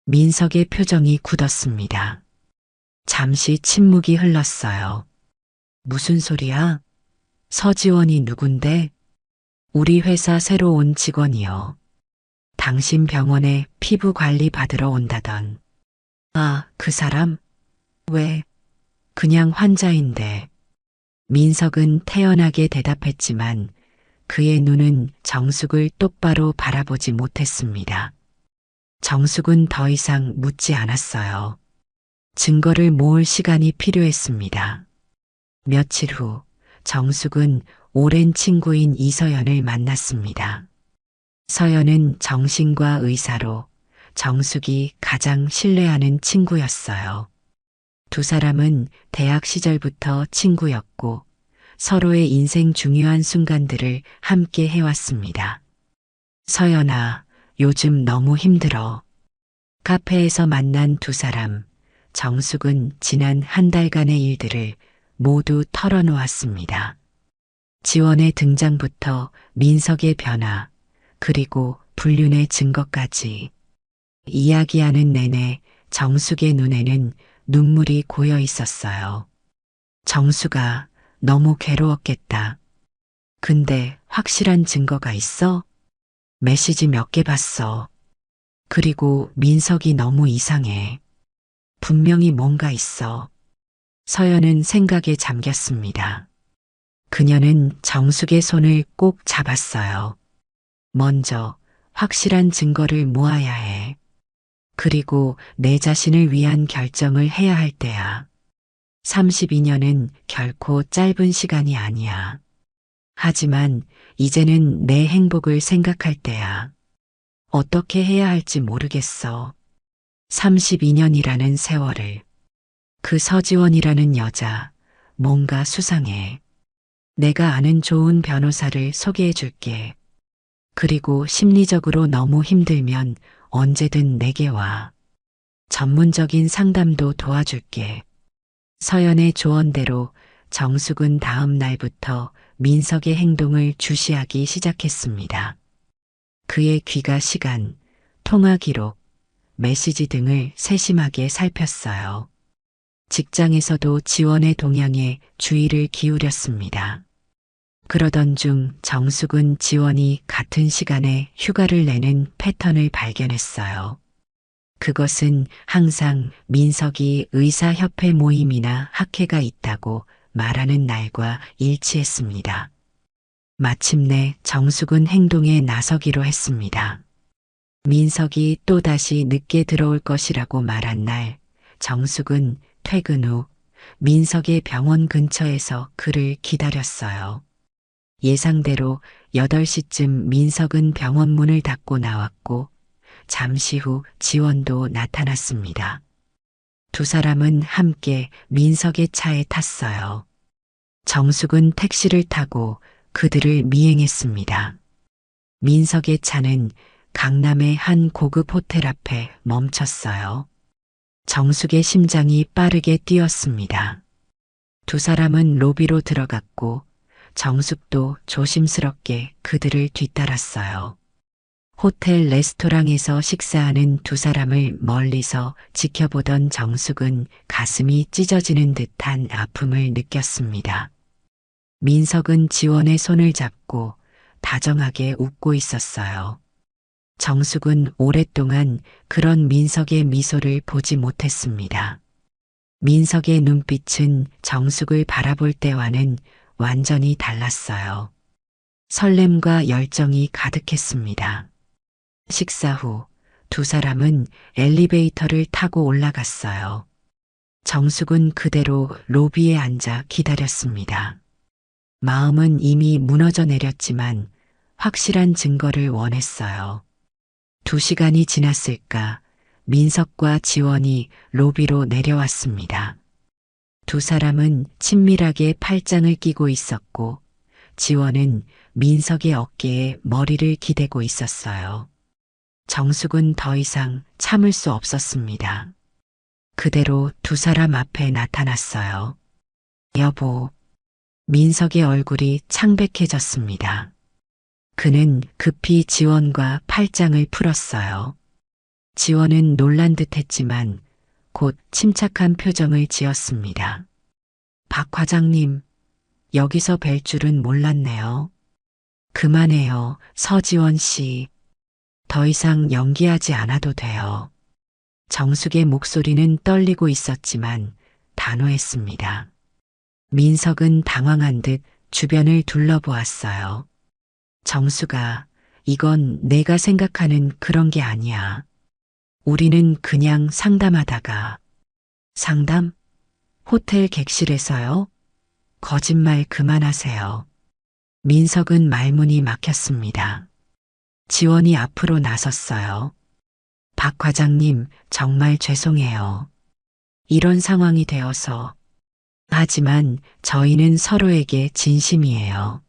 민석의 표정이 굳었습니다. 잠시 침묵이 흘렀어요. 무슨 소리야? 서지원이 누군데? 우리 회사 새로 온 직원이요. 당신 병원에 피부 관리 받으러 온다던. 아, 그 사람? 왜? 그냥 환자인데. 민석은 태연하게 대답했지만 그의 눈은 정숙을 똑바로 바라보지 못했습니다. 정숙은 더 이상 묻지 않았어요. 증거를 모을 시간이 필요했습니다. 며칠 후 정숙은 오랜 친구인 이서연을 만났습니다. 서연은 정신과 의사로 정숙이 가장 신뢰하는 친구였어요. 두 사람은 대학 시절부터 친구였고 서로의 인생 중요한 순간들을 함께 해왔습니다. 서연아, 요즘 너무 힘들어. 카페에서 만난 두 사람, 정숙은 지난 한 달간의 일들을 모두 털어놓았습니다. 지원의 등장부터 민석의 변화, 그리고 불륜의 증거까지. 이야기하는 내내 정숙의 눈에는 눈물이 고여 있었어요. 정숙아, 너무 괴로웠겠다. 근데 확실한 증거가 있어? 메시지 몇 개 봤어. 그리고 민석이 너무 이상해. 분명히 뭔가 있어. 서연은 생각에 잠겼습니다. 그녀는 정숙의 손을 꼭 잡았어요. 먼저 확실한 증거를 모아야 해. 그리고 내 자신을 위한 결정을 해야 할 때야. 32년은 결코 짧은 시간이 아니야. 하지만 이제는 내 행복을 생각할 때야. 어떻게 해야 할지 모르겠어. 32년이라는 세월을. 그 서지원이라는 여자, 뭔가 수상해. 내가 아는 좋은 변호사를 소개해 줄게. 그리고 심리적으로 너무 힘들면 언제든 내게 와. 전문적인 상담도 도와줄게. 서연의 조언대로 정숙은 다음 날부터 민석의 행동을 주시하기 시작했습니다. 그의 귀가 시간, 통화 기록, 메시지 등을 세심하게 살폈어요. 직장에서도 지원의 동향에 주의를 기울였습니다. 그러던 중 정숙은 지원이 같은 시간에 휴가를 내는 패턴을 발견했어요. 그것은 항상 민석이 의사협회 모임이나 학회가 있다고 말하는 날과 일치했습니다. 마침내 정숙은 행동에 나서기로 했습니다. 민석이 또다시 늦게 들어올 것이라고 말한 날, 정숙은 퇴근 후 민석의 병원 근처에서 그를 기다렸어요. 예상대로 8시쯤 민석은 병원 문을 닫고 나왔고 잠시 후 지원도 나타났습니다. 두 사람은 함께 민석의 차에 탔어요. 정숙은 택시를 타고 그들을 미행했습니다. 민석의 차는 강남의 한 고급 호텔 앞에 멈췄어요. 정숙의 심장이 빠르게 뛰었습니다. 두 사람은 로비로 들어갔고 정숙도 조심스럽게 그들을 뒤따랐어요. 호텔 레스토랑에서 식사하는 두 사람을 멀리서 지켜보던 정숙은 가슴이 찢어지는 듯한 아픔을 느꼈습니다. 민석은 지원의 손을 잡고 다정하게 웃고 있었어요. 정숙은 오랫동안 그런 민석의 미소를 보지 못했습니다. 민석의 눈빛은 정숙을 바라볼 때와는 완전히 달랐어요. 설렘과 열정이 가득했습니다. 식사 후 두 사람은 엘리베이터를 타고 올라갔어요. 정숙은 그대로 로비에 앉아 기다렸습니다. 마음은 이미 무너져 내렸지만 확실한 증거를 원했어요. 2시간이 지났을까 민석과 지원이 로비로 내려왔습니다. 두 사람은 친밀하게 팔짱을 끼고 있었고 지원은 민석의 어깨에 머리를 기대고 있었어요. 정숙은 더 이상 참을 수 없었습니다. 그대로 두 사람 앞에 나타났어요. 여보. 민석의 얼굴이 창백해졌습니다. 그는 급히 지원과 팔짱을 풀었어요. 지원은 놀란 듯 했지만 곧 침착한 표정을 지었습니다. 박 과장님, 여기서 뵐 줄은 몰랐네요. 그만해요, 서지원 씨. 더 이상 연기하지 않아도 돼요. 정숙의 목소리는 떨리고 있었지만 단호했습니다. 민석은 당황한 듯 주변을 둘러보았어요. 정숙아, 이건 내가 생각하는 그런 게 아니야. 우리는 그냥 상담하다가 상담? 호텔 객실에서요? 거짓말 그만하세요. 민석은 말문이 막혔습니다. 지원이 앞으로 나섰어요. 박 과장님, 정말 죄송해요. 이런 상황이 되어서. 하지만 저희는 서로에게 진심이에요.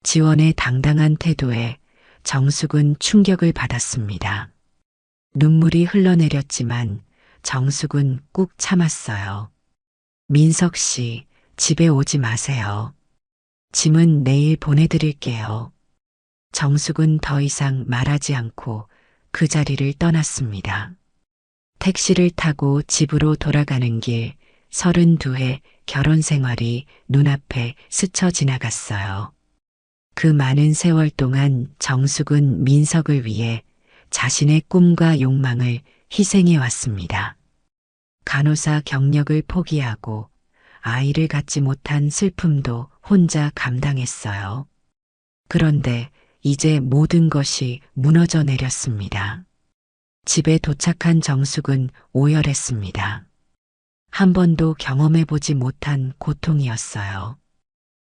지원의 당당한 태도에 정숙은 충격을 받았습니다. 눈물이 흘러내렸지만 정숙은 꾹 참았어요. 민석 씨, 집에 오지 마세요. 짐은 내일 보내드릴게요. 정숙은 더 이상 말하지 않고 그 자리를 떠났습니다. 택시를 타고 집으로 돌아가는 길 32회 결혼 생활이 눈앞에 스쳐 지나갔어요. 그 많은 세월 동안 정숙은 민석을 위해 자신의 꿈과 욕망을 희생해 왔습니다. 간호사 경력을 포기하고 아이를 갖지 못한 슬픔도 혼자 감당했어요. 그런데 이제 모든 것이 무너져 내렸습니다. 집에 도착한 정숙은 오열했습니다. 한 번도 경험해보지 못한 고통이었어요.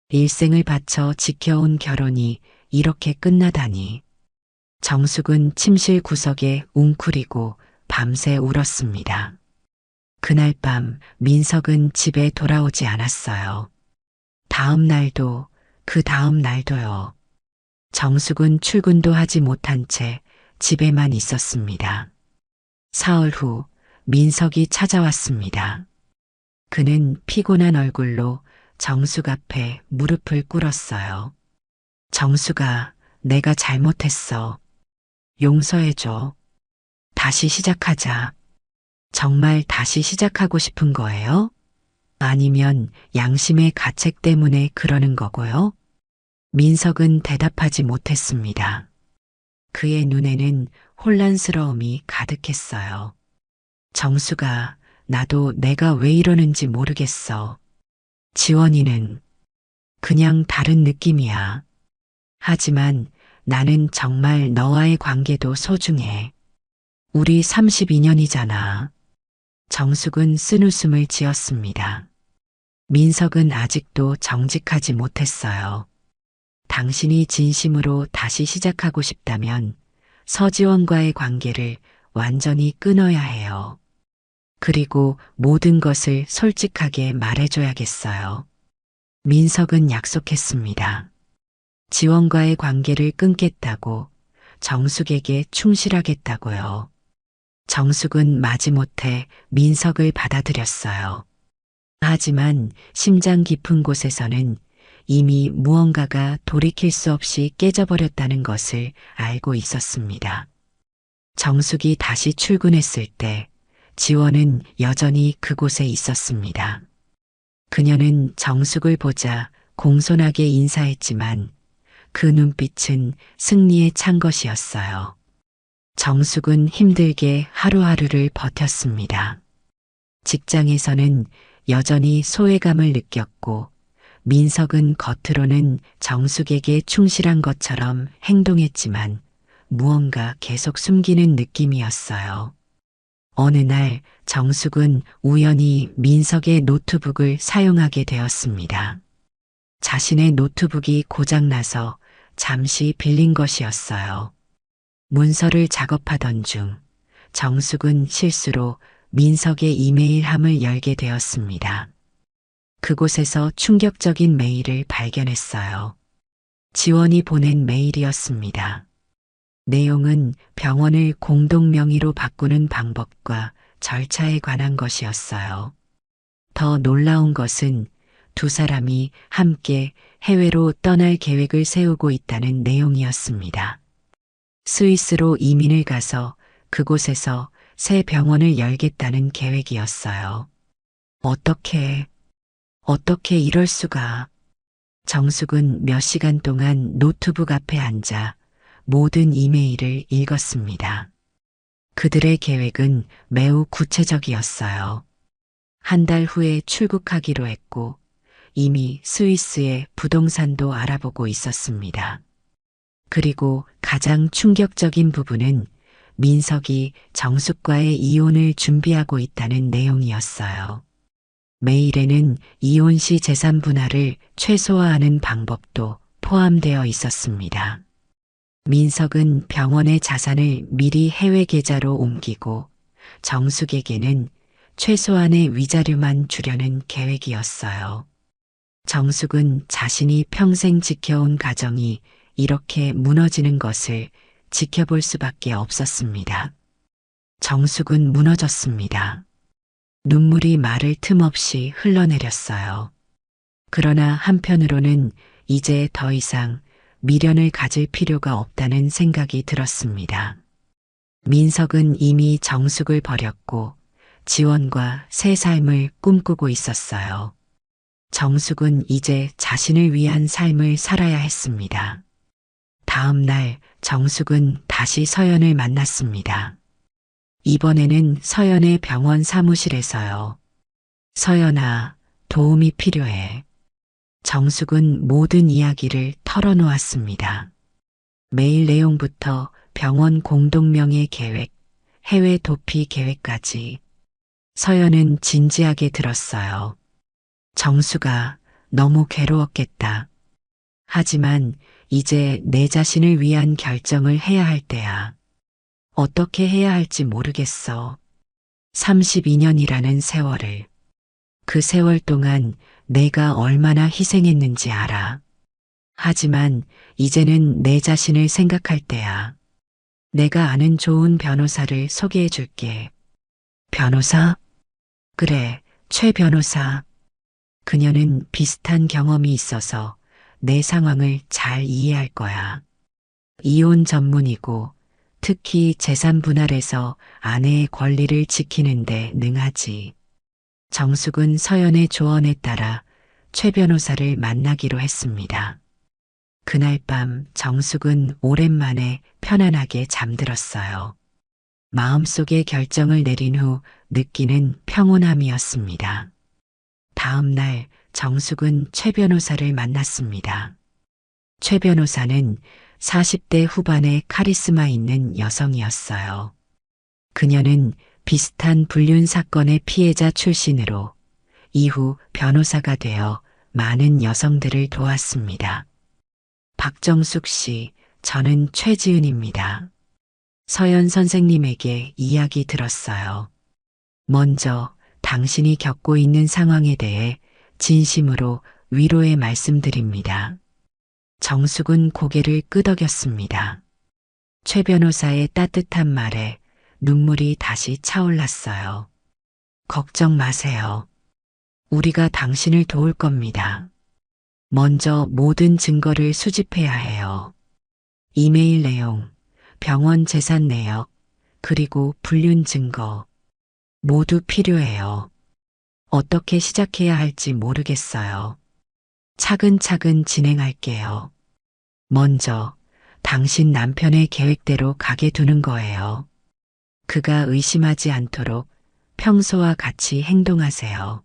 일생을 바쳐 지켜온 결혼이 이렇게 끝나다니. 정숙은 침실 구석에 웅크리고 밤새 울었습니다. 그날 밤 민석은 집에 돌아오지 않았어요. 다음 날도 그 다음 날도요. 정숙은 출근도 하지 못한 채 집에만 있었습니다. 사흘 후 민석이 찾아왔습니다. 그는 피곤한 얼굴로 정숙 앞에 무릎을 꿇었어요. 정숙아, 내가 잘못했어. 용서해줘. 다시 시작하자. 정말 다시 시작하고 싶은 거예요? 아니면 양심의 가책 때문에 그러는 거고요? 민석은 대답하지 못했습니다. 그의 눈에는 혼란스러움이 가득했어요. 정숙아, 나도 내가 왜 이러는지 모르겠어. 지원이는 그냥 다른 느낌이야. 하지만 나는 정말 너와의 관계도 소중해. 우리 32년이잖아. 정숙은 쓴웃음을 지었습니다. 민석은 아직도 정직하지 못했어요. 당신이 진심으로 다시 시작하고 싶다면 서지원과의 관계를 완전히 끊어야 해요. 그리고 모든 것을 솔직하게 말해줘야겠어요. 민석은 약속했습니다. 지원과의 관계를 끊겠다고, 정숙에게 충실하겠다고요. 정숙은 마지못해 민석을 받아들였어요. 하지만 심장 깊은 곳에서는 이미 무언가가 돌이킬 수 없이 깨져버렸다는 것을 알고 있었습니다. 정숙이 다시 출근했을 때 지원은 여전히 그곳에 있었습니다. 그녀는 정숙을 보자 공손하게 인사했지만 그 눈빛은 승리에 찬 것이었어요. 정숙은 힘들게 하루하루를 버텼습니다. 직장에서는 여전히 소외감을 느꼈고 민석은 겉으로는 정숙에게 충실한 것처럼 행동했지만 무언가 계속 숨기는 느낌이었어요. 어느 날 정숙은 우연히 민석의 노트북을 사용하게 되었습니다. 자신의 노트북이 고장나서 잠시 빌린 것이었어요. 문서를 작업하던 중 정숙은 실수로 민석의 이메일함을 열게 되었습니다. 그곳에서 충격적인 메일을 발견했어요. 지원이 보낸 메일이었습니다. 내용은 병원을 공동 명의로 바꾸는 방법과 절차에 관한 것이었어요. 더 놀라운 것은 두 사람이 함께 해외로 떠날 계획을 세우고 있다는 내용이었습니다. 스위스로 이민을 가서 그곳에서 새 병원을 열겠다는 계획이었어요. 어떻게 이럴 수가. 정숙은 몇 시간 동안 노트북 앞에 앉아 모든 이메일을 읽었습니다. 그들의 계획은 매우 구체적이었어요. 한 달 후에 출국하기로 했고 이미 스위스의 부동산도 알아보고 있었습니다. 그리고 가장 충격적인 부분은 민석이 정숙과의 이혼을 준비하고 있다는 내용이었어요. 메일에는 이혼 시 재산 분할을 최소화하는 방법도 포함되어 있었습니다. 민석은 병원의 자산을 미리 해외 계좌로 옮기고 정숙에게는 최소한의 위자료만 주려는 계획이었어요. 정숙은 자신이 평생 지켜온 가정이 이렇게 무너지는 것을 지켜볼 수밖에 없었습니다. 정숙은 무너졌습니다. 눈물이 마를 틈 없이 흘러내렸어요. 그러나 한편으로는 이제 더 이상 미련을 가질 필요가 없다는 생각이 들었습니다. 민석은 이미 정숙을 버렸고 지원과 새 삶을 꿈꾸고 있었어요. 정숙은 이제 자신을 위한 삶을 살아야 했습니다. 다음 날 정숙은 다시 서연을 만났습니다. 이번에는 서연의 병원 사무실에서요. 서연아, 도움이 필요해. 정숙은 모든 이야기를 털어놓았습니다. 메일 내용부터 병원 공동명예 계획, 해외 도피 계획까지. 서연은 진지하게 들었어요. 정수가 너무 괴로웠겠다. 하지만 이제 내 자신을 위한 결정을 해야 할 때야. 어떻게 해야 할지 모르겠어. 32년이라는 세월을. 그 세월 동안 내가 얼마나 희생했는지 알아. 하지만 이제는 내 자신을 생각할 때야. 내가 아는 좋은 변호사를 소개해 줄게. 변호사? 그래, 최 변호사. 그녀는 비슷한 경험이 있어서 내 상황을 잘 이해할 거야. 이혼 전문이고 특히 재산 분할에서 아내의 권리를 지키는데 능하지. 정숙은 서연의 조언에 따라 최 변호사를 만나기로 했습니다. 그날 밤 정숙은 오랜만에 편안하게 잠들었어요. 마음속에 결정을 내린 후 느끼는 평온함이었습니다. 다음 날 정숙은 최 변호사를 만났습니다. 최 변호사는 40대 후반의 카리스마 있는 여성이었어요. 그녀는 비슷한 불륜 사건의 피해자 출신으로 이후 변호사가 되어 많은 여성들을 도왔습니다. 박정숙 씨, 저는 최지은입니다. 서연 선생님에게 이야기 들었어요. 먼저 당신이 겪고 있는 상황에 대해 진심으로 위로의 말씀드립니다. 정숙은 고개를 끄덕였습니다. 최 변호사의 따뜻한 말에 눈물이 다시 차올랐어요. 걱정 마세요. 우리가 당신을 도울 겁니다. 먼저 모든 증거를 수집해야 해요. 이메일 내용, 병원 재산 내역, 그리고 불륜 증거. 모두 필요해요. 어떻게 시작해야 할지 모르겠어요. 차근차근 진행할게요. 먼저 당신 남편의 계획대로 가게 두는 거예요. 그가 의심하지 않도록 평소와 같이 행동하세요.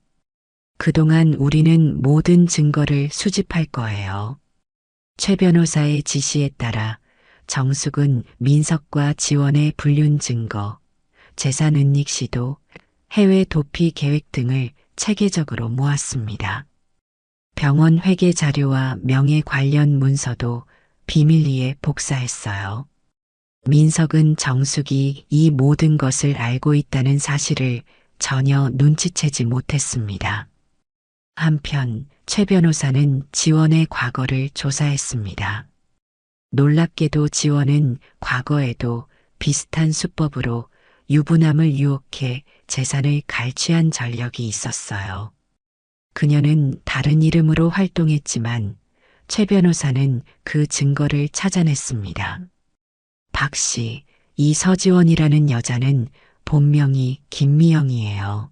그동안 우리는 모든 증거를 수집할 거예요. 최 변호사의 지시에 따라 정숙은 민석과 지원의 불륜 증거, 재산 은닉 시도, 해외 도피 계획 등을 체계적으로 모았습니다. 병원 회계 자료와 명예 관련 문서도 비밀리에 복사했어요. 민석은 정숙이 이 모든 것을 알고 있다는 사실을 전혀 눈치채지 못했습니다. 한편 최 변호사는 지원의 과거를 조사했습니다. 놀랍게도 지원은 과거에도 비슷한 수법으로 유부남을 유혹해 재산을 갈취한 전력이 있었어요. 그녀는 다른 이름으로 활동했지만 최 변호사는 그 증거를 찾아냈습니다. 박 씨, 이 서지원이라는 여자는 본명이 김미영이에요.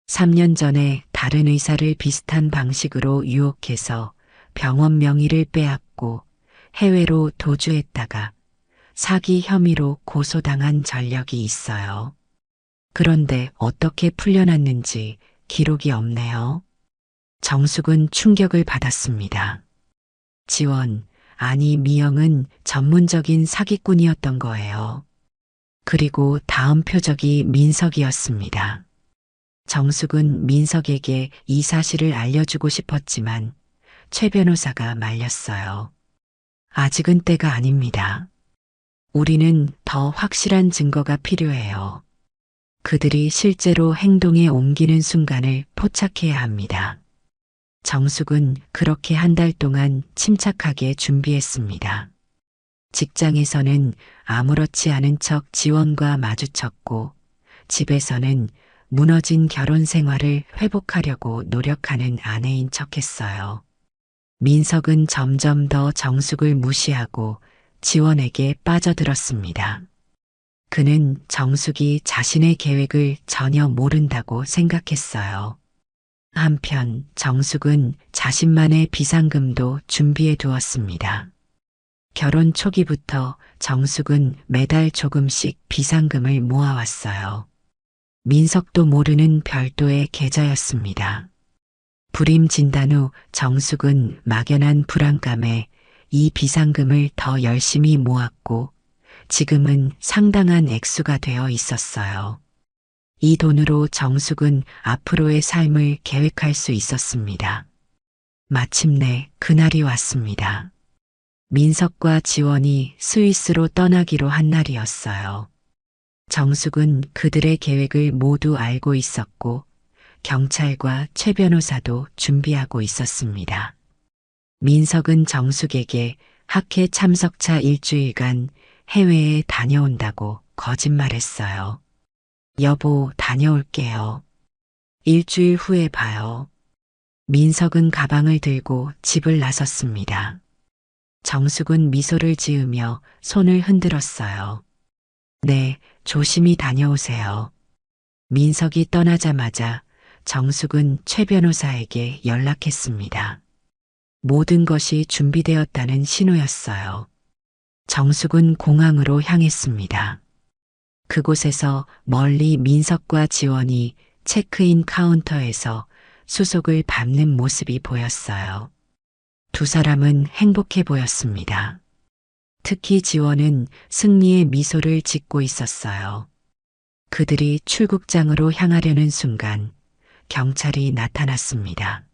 3년 전에 다른 의사를 비슷한 방식으로 유혹해서 병원 명의를 빼앗고 해외로 도주했다가 사기 혐의로 고소당한 전력이 있어요. 그런데 어떻게 풀려났는지 기록이 없네요. 정숙은 충격을 받았습니다. 지원, 아니 미영은 전문적인 사기꾼이었던 거예요. 그리고 다음 표적이 민석이었습니다. 정숙은 민석에게 이 사실을 알려주고 싶었지만 최 변호사가 말렸어요. 아직은 때가 아닙니다. 우리는 더 확실한 증거가 필요해요. 그들이 실제로 행동에 옮기는 순간을 포착해야 합니다. 정숙은 그렇게 한 달 동안 침착하게 준비했습니다. 직장에서는 아무렇지 않은 척 지원과 마주쳤고, 집에서는 무너진 결혼 생활을 회복하려고 노력하는 아내인 척했어요. 민석은 점점 더 정숙을 무시하고 지원에게 빠져들었습니다. 그는 정숙이 자신의 계획을 전혀 모른다고 생각했어요. 한편 정숙은 자신만의 비상금도 준비해 두었습니다. 결혼 초기부터 정숙은 매달 조금씩 비상금을 모아왔어요. 민석도 모르는 별도의 계좌였습니다. 불임 진단 후 정숙은 막연한 불안감에 이 비상금을 더 열심히 모았고 지금은 상당한 액수가 되어 있었어요. 이 돈으로 정숙은 앞으로의 삶을 계획할 수 있었습니다. 마침내 그날이 왔습니다. 민석과 지원이 스위스로 떠나기로 한 날이었어요. 정숙은 그들의 계획을 모두 알고 있었고 경찰과 최 변호사도 준비하고 있었습니다. 민석은 정숙에게 학회 참석차 일주일간 해외에 다녀온다고 거짓말했어요. 여보, 다녀올게요. 일주일 후에 봐요. 민석은 가방을 들고 집을 나섰습니다. 정숙은 미소를 지으며 손을 흔들었어요. 네, 조심히 다녀오세요. 민석이 떠나자마자 정숙은 최 변호사에게 연락했습니다. 모든 것이 준비되었다는 신호였어요. 정숙은 공항으로 향했습니다. 그곳에서 멀리 민석과 지원이 체크인 카운터에서 수속을 밟는 모습이 보였어요. 두 사람은 행복해 보였습니다. 특히 지원은 승리의 미소를 짓고 있었어요. 그들이 출국장으로 향하려는 순간 경찰이 나타났습니다.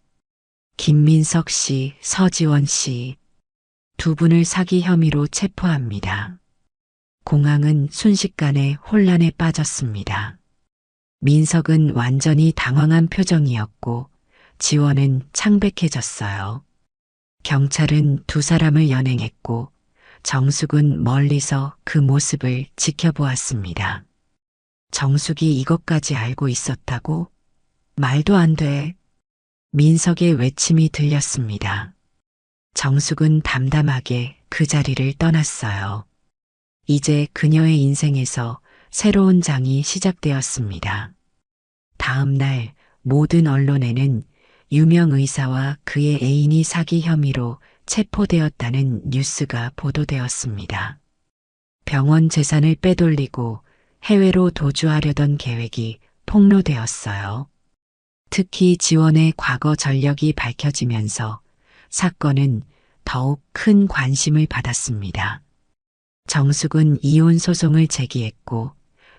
김민석 씨, 서지원 씨, 두 분을 사기 혐의로 체포합니다. 공항은 순식간에 혼란에 빠졌습니다. 민석은 완전히 당황한 표정이었고 지원은 창백해졌어요. 경찰은 두 사람을 연행했고 정숙은 멀리서 그 모습을 지켜보았습니다. 정숙이 이것까지 알고 있었다고? 말도 안 돼. 민석의 외침이 들렸습니다. 정숙은 담담하게 그 자리를 떠났어요. 이제 그녀의 인생에서 새로운 장이 시작되었습니다. 다음 날 모든 언론에는 유명 의사와 그의 애인이 사기 혐의로 체포되었다는 뉴스가 보도되었습니다. 병원 재산을 빼돌리고 해외로 도주하려던 계획이 폭로되었어요. 특히 지원의 과거 전력이 밝혀지면서 사건은 더욱 큰 관심을 받았습니다. 정숙은 이혼 소송을 제기했고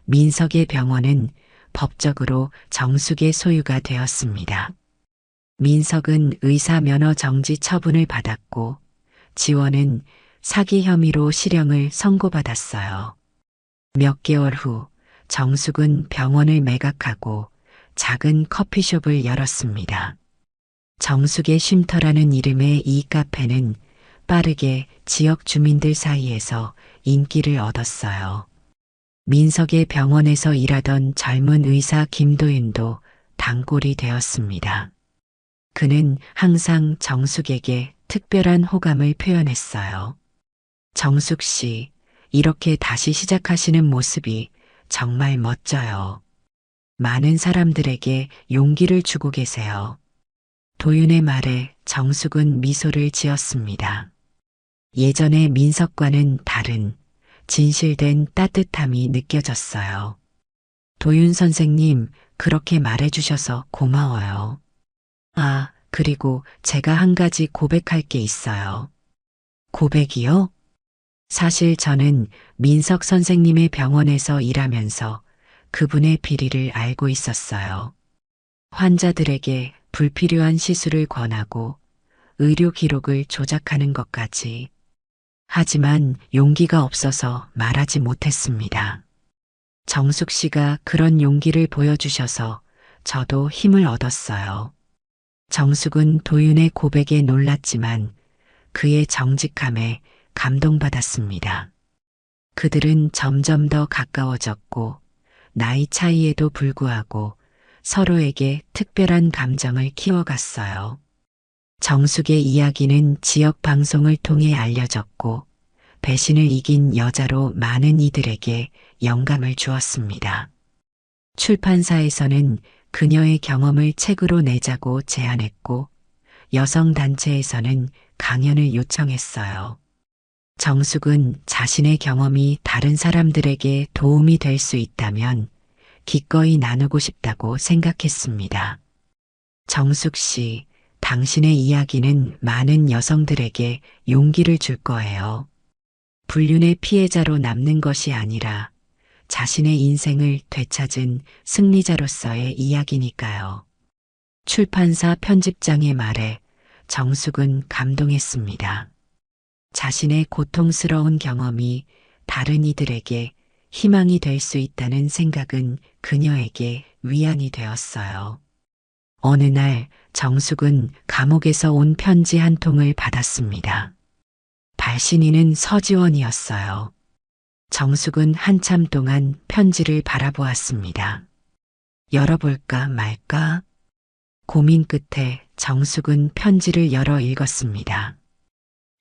민석의 병원은 법적으로 정숙의 소유가 되었습니다. 민석은 의사 면허 정지 처분을 받았고 지원은 사기 혐의로 실형을 선고받았어요. 몇 개월 후 정숙은 병원을 매각하고 작은 커피숍을 열었습니다. 정숙의 쉼터라는 이름의 이 카페는 빠르게 지역 주민들 사이에서 인기를 얻었어요. 민석의 병원에서 일하던 젊은 의사 김도윤도 단골이 되었습니다. 그는 항상 정숙에게 특별한 호감을 표현했어요. 정숙 씨, 이렇게 다시 시작하시는 모습이 정말 멋져요. 많은 사람들에게 용기를 주고 계세요. 도윤의 말에 정숙은 미소를 지었습니다. 예전의 민석과는 다른 진실된 따뜻함이 느껴졌어요. 도윤 선생님, 그렇게 말해주셔서 고마워요. 아, 그리고 제가 한 가지 고백할 게 있어요. 고백이요? 사실 저는 민석 선생님의 병원에서 일하면서 그분의 비리를 알고 있었어요. 환자들에게 불필요한 시술을 권하고 의료 기록을 조작하는 것까지. 하지만 용기가 없어서 말하지 못했습니다. 정숙 씨가 그런 용기를 보여주셔서 저도 힘을 얻었어요. 정숙은 도윤의 고백에 놀랐지만 그의 정직함에 감동받았습니다. 그들은 점점 더 가까워졌고 나이 차이에도 불구하고 서로에게 특별한 감정을 키워갔어요. 정숙의 이야기는 지역 방송을 통해 알려졌고 배신을 이긴 여자로 많은 이들에게 영감을 주었습니다. 출판사에서는 그녀의 경험을 책으로 내자고 제안했고 여성단체에서는 강연을 요청했어요. 정숙은 자신의 경험이 다른 사람들에게 도움이 될 수 있다면 기꺼이 나누고 싶다고 생각했습니다. 정숙 씨, 당신의 이야기는 많은 여성들에게 용기를 줄 거예요. 불륜의 피해자로 남는 것이 아니라 자신의 인생을 되찾은 승리자로서의 이야기니까요. 출판사 편집장의 말에 정숙은 감동했습니다. 자신의 고통스러운 경험이 다른 이들에게 희망이 될 수 있다는 생각은 그녀에게 위안이 되었어요. 어느 날 정숙은 감옥에서 온 편지 한 통을 받았습니다. 발신인은 서지원이었어요. 정숙은 한참 동안 편지를 바라보았습니다. 열어볼까 말까? 고민 끝에 정숙은 편지를 열어 읽었습니다.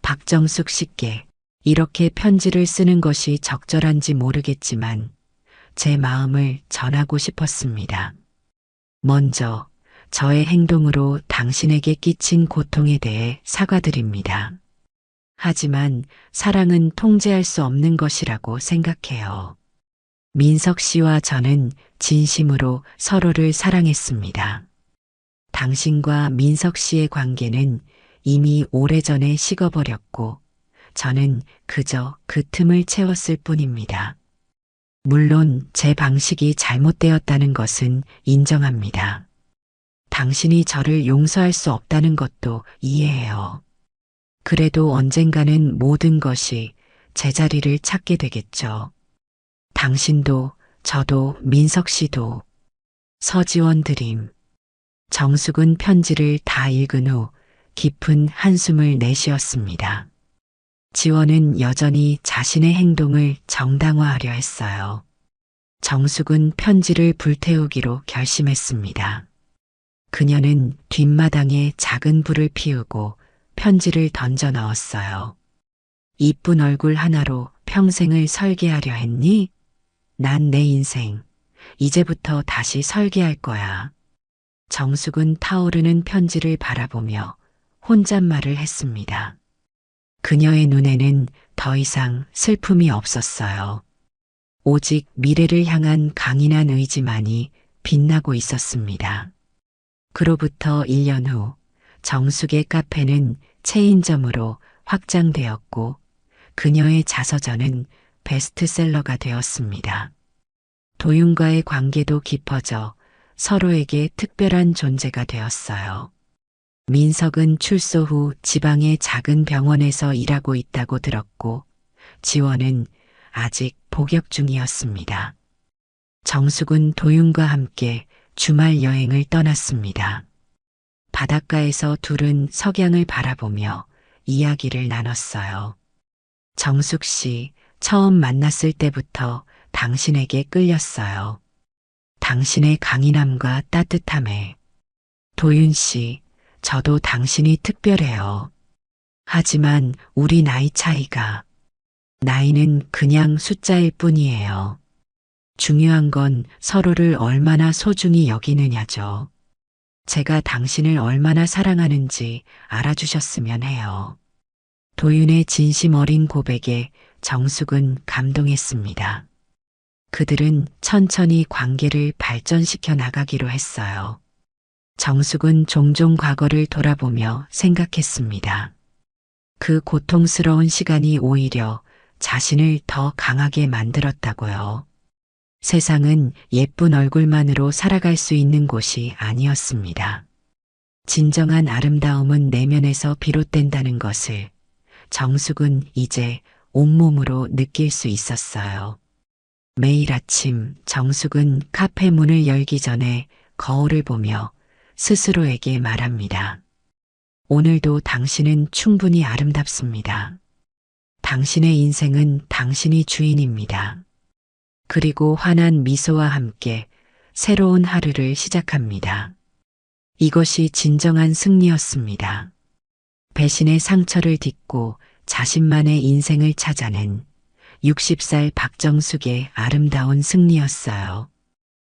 박정숙 씨께 이렇게 편지를 쓰는 것이 적절한지 모르겠지만 제 마음을 전하고 싶었습니다. 먼저 저의 행동으로 당신에게 끼친 고통에 대해 사과드립니다. 하지만 사랑은 통제할 수 없는 것이라고 생각해요. 민석 씨와 저는 진심으로 서로를 사랑했습니다. 당신과 민석 씨의 관계는 이미 오래전에 식어버렸고 저는 그저 그 틈을 채웠을 뿐입니다. 물론 제 방식이 잘못되었다는 것은 인정합니다. 당신이 저를 용서할 수 없다는 것도 이해해요. 그래도 언젠가는 모든 것이 제자리를 찾게 되겠죠. 당신도 저도 민석 씨도. 서지원 드림. 정숙은 편지를 다 읽은 후 깊은 한숨을 내쉬었습니다. 지원은 여전히 자신의 행동을 정당화하려 했어요. 정숙은 편지를 불태우기로 결심했습니다. 그녀는 뒷마당에 작은 불을 피우고 편지를 던져 넣었어요. 이쁜 얼굴 하나로 평생을 설계하려 했니? 난 내 인생, 이제부터 다시 설계할 거야. 정숙은 타오르는 편지를 바라보며 혼잣말을 했습니다. 그녀의 눈에는 더 이상 슬픔이 없었어요. 오직 미래를 향한 강인한 의지만이 빛나고 있었습니다. 그로부터 1년 후 정숙의 카페는 체인점으로 확장되었고 그녀의 자서전은 베스트셀러가 되었습니다. 도윤과의 관계도 깊어져 서로에게 특별한 존재가 되었어요. 민석은 출소 후 지방의 작은 병원에서 일하고 있다고 들었고 지원은 아직 복역 중이었습니다. 정숙은 도윤과 함께 주말 여행을 떠났습니다. 바닷가에서 둘은 석양을 바라보며 이야기를 나눴어요. 정숙 씨, 처음 만났을 때부터 당신에게 끌렸어요. 당신의 강인함과 따뜻함에. 도윤 씨, 저도 당신이 특별해요. 하지만 우리 나이 차이가. 나이는 그냥 숫자일 뿐이에요. 중요한 건 서로를 얼마나 소중히 여기느냐죠. 제가 당신을 얼마나 사랑하는지 알아주셨으면 해요. 도윤의 진심 어린 고백에 정숙은 감동했습니다. 그들은 천천히 관계를 발전시켜 나가기로 했어요. 정숙은 종종 과거를 돌아보며 생각했습니다. 그 고통스러운 시간이 오히려 자신을 더 강하게 만들었다고요. 세상은 예쁜 얼굴만으로 살아갈 수 있는 곳이 아니었습니다. 진정한 아름다움은 내면에서 비롯된다는 것을 정숙은 이제 온몸으로 느낄 수 있었어요. 매일 아침 정숙은 카페 문을 열기 전에 거울을 보며 스스로에게 말합니다. 오늘도 당신은 충분히 아름답습니다. 당신의 인생은 당신이 주인입니다. 그리고 환한 미소와 함께 새로운 하루를 시작합니다. 이것이 진정한 승리였습니다. 배신의 상처를 딛고 자신만의 인생을 찾아낸 60살 박정숙의 아름다운 승리였어요.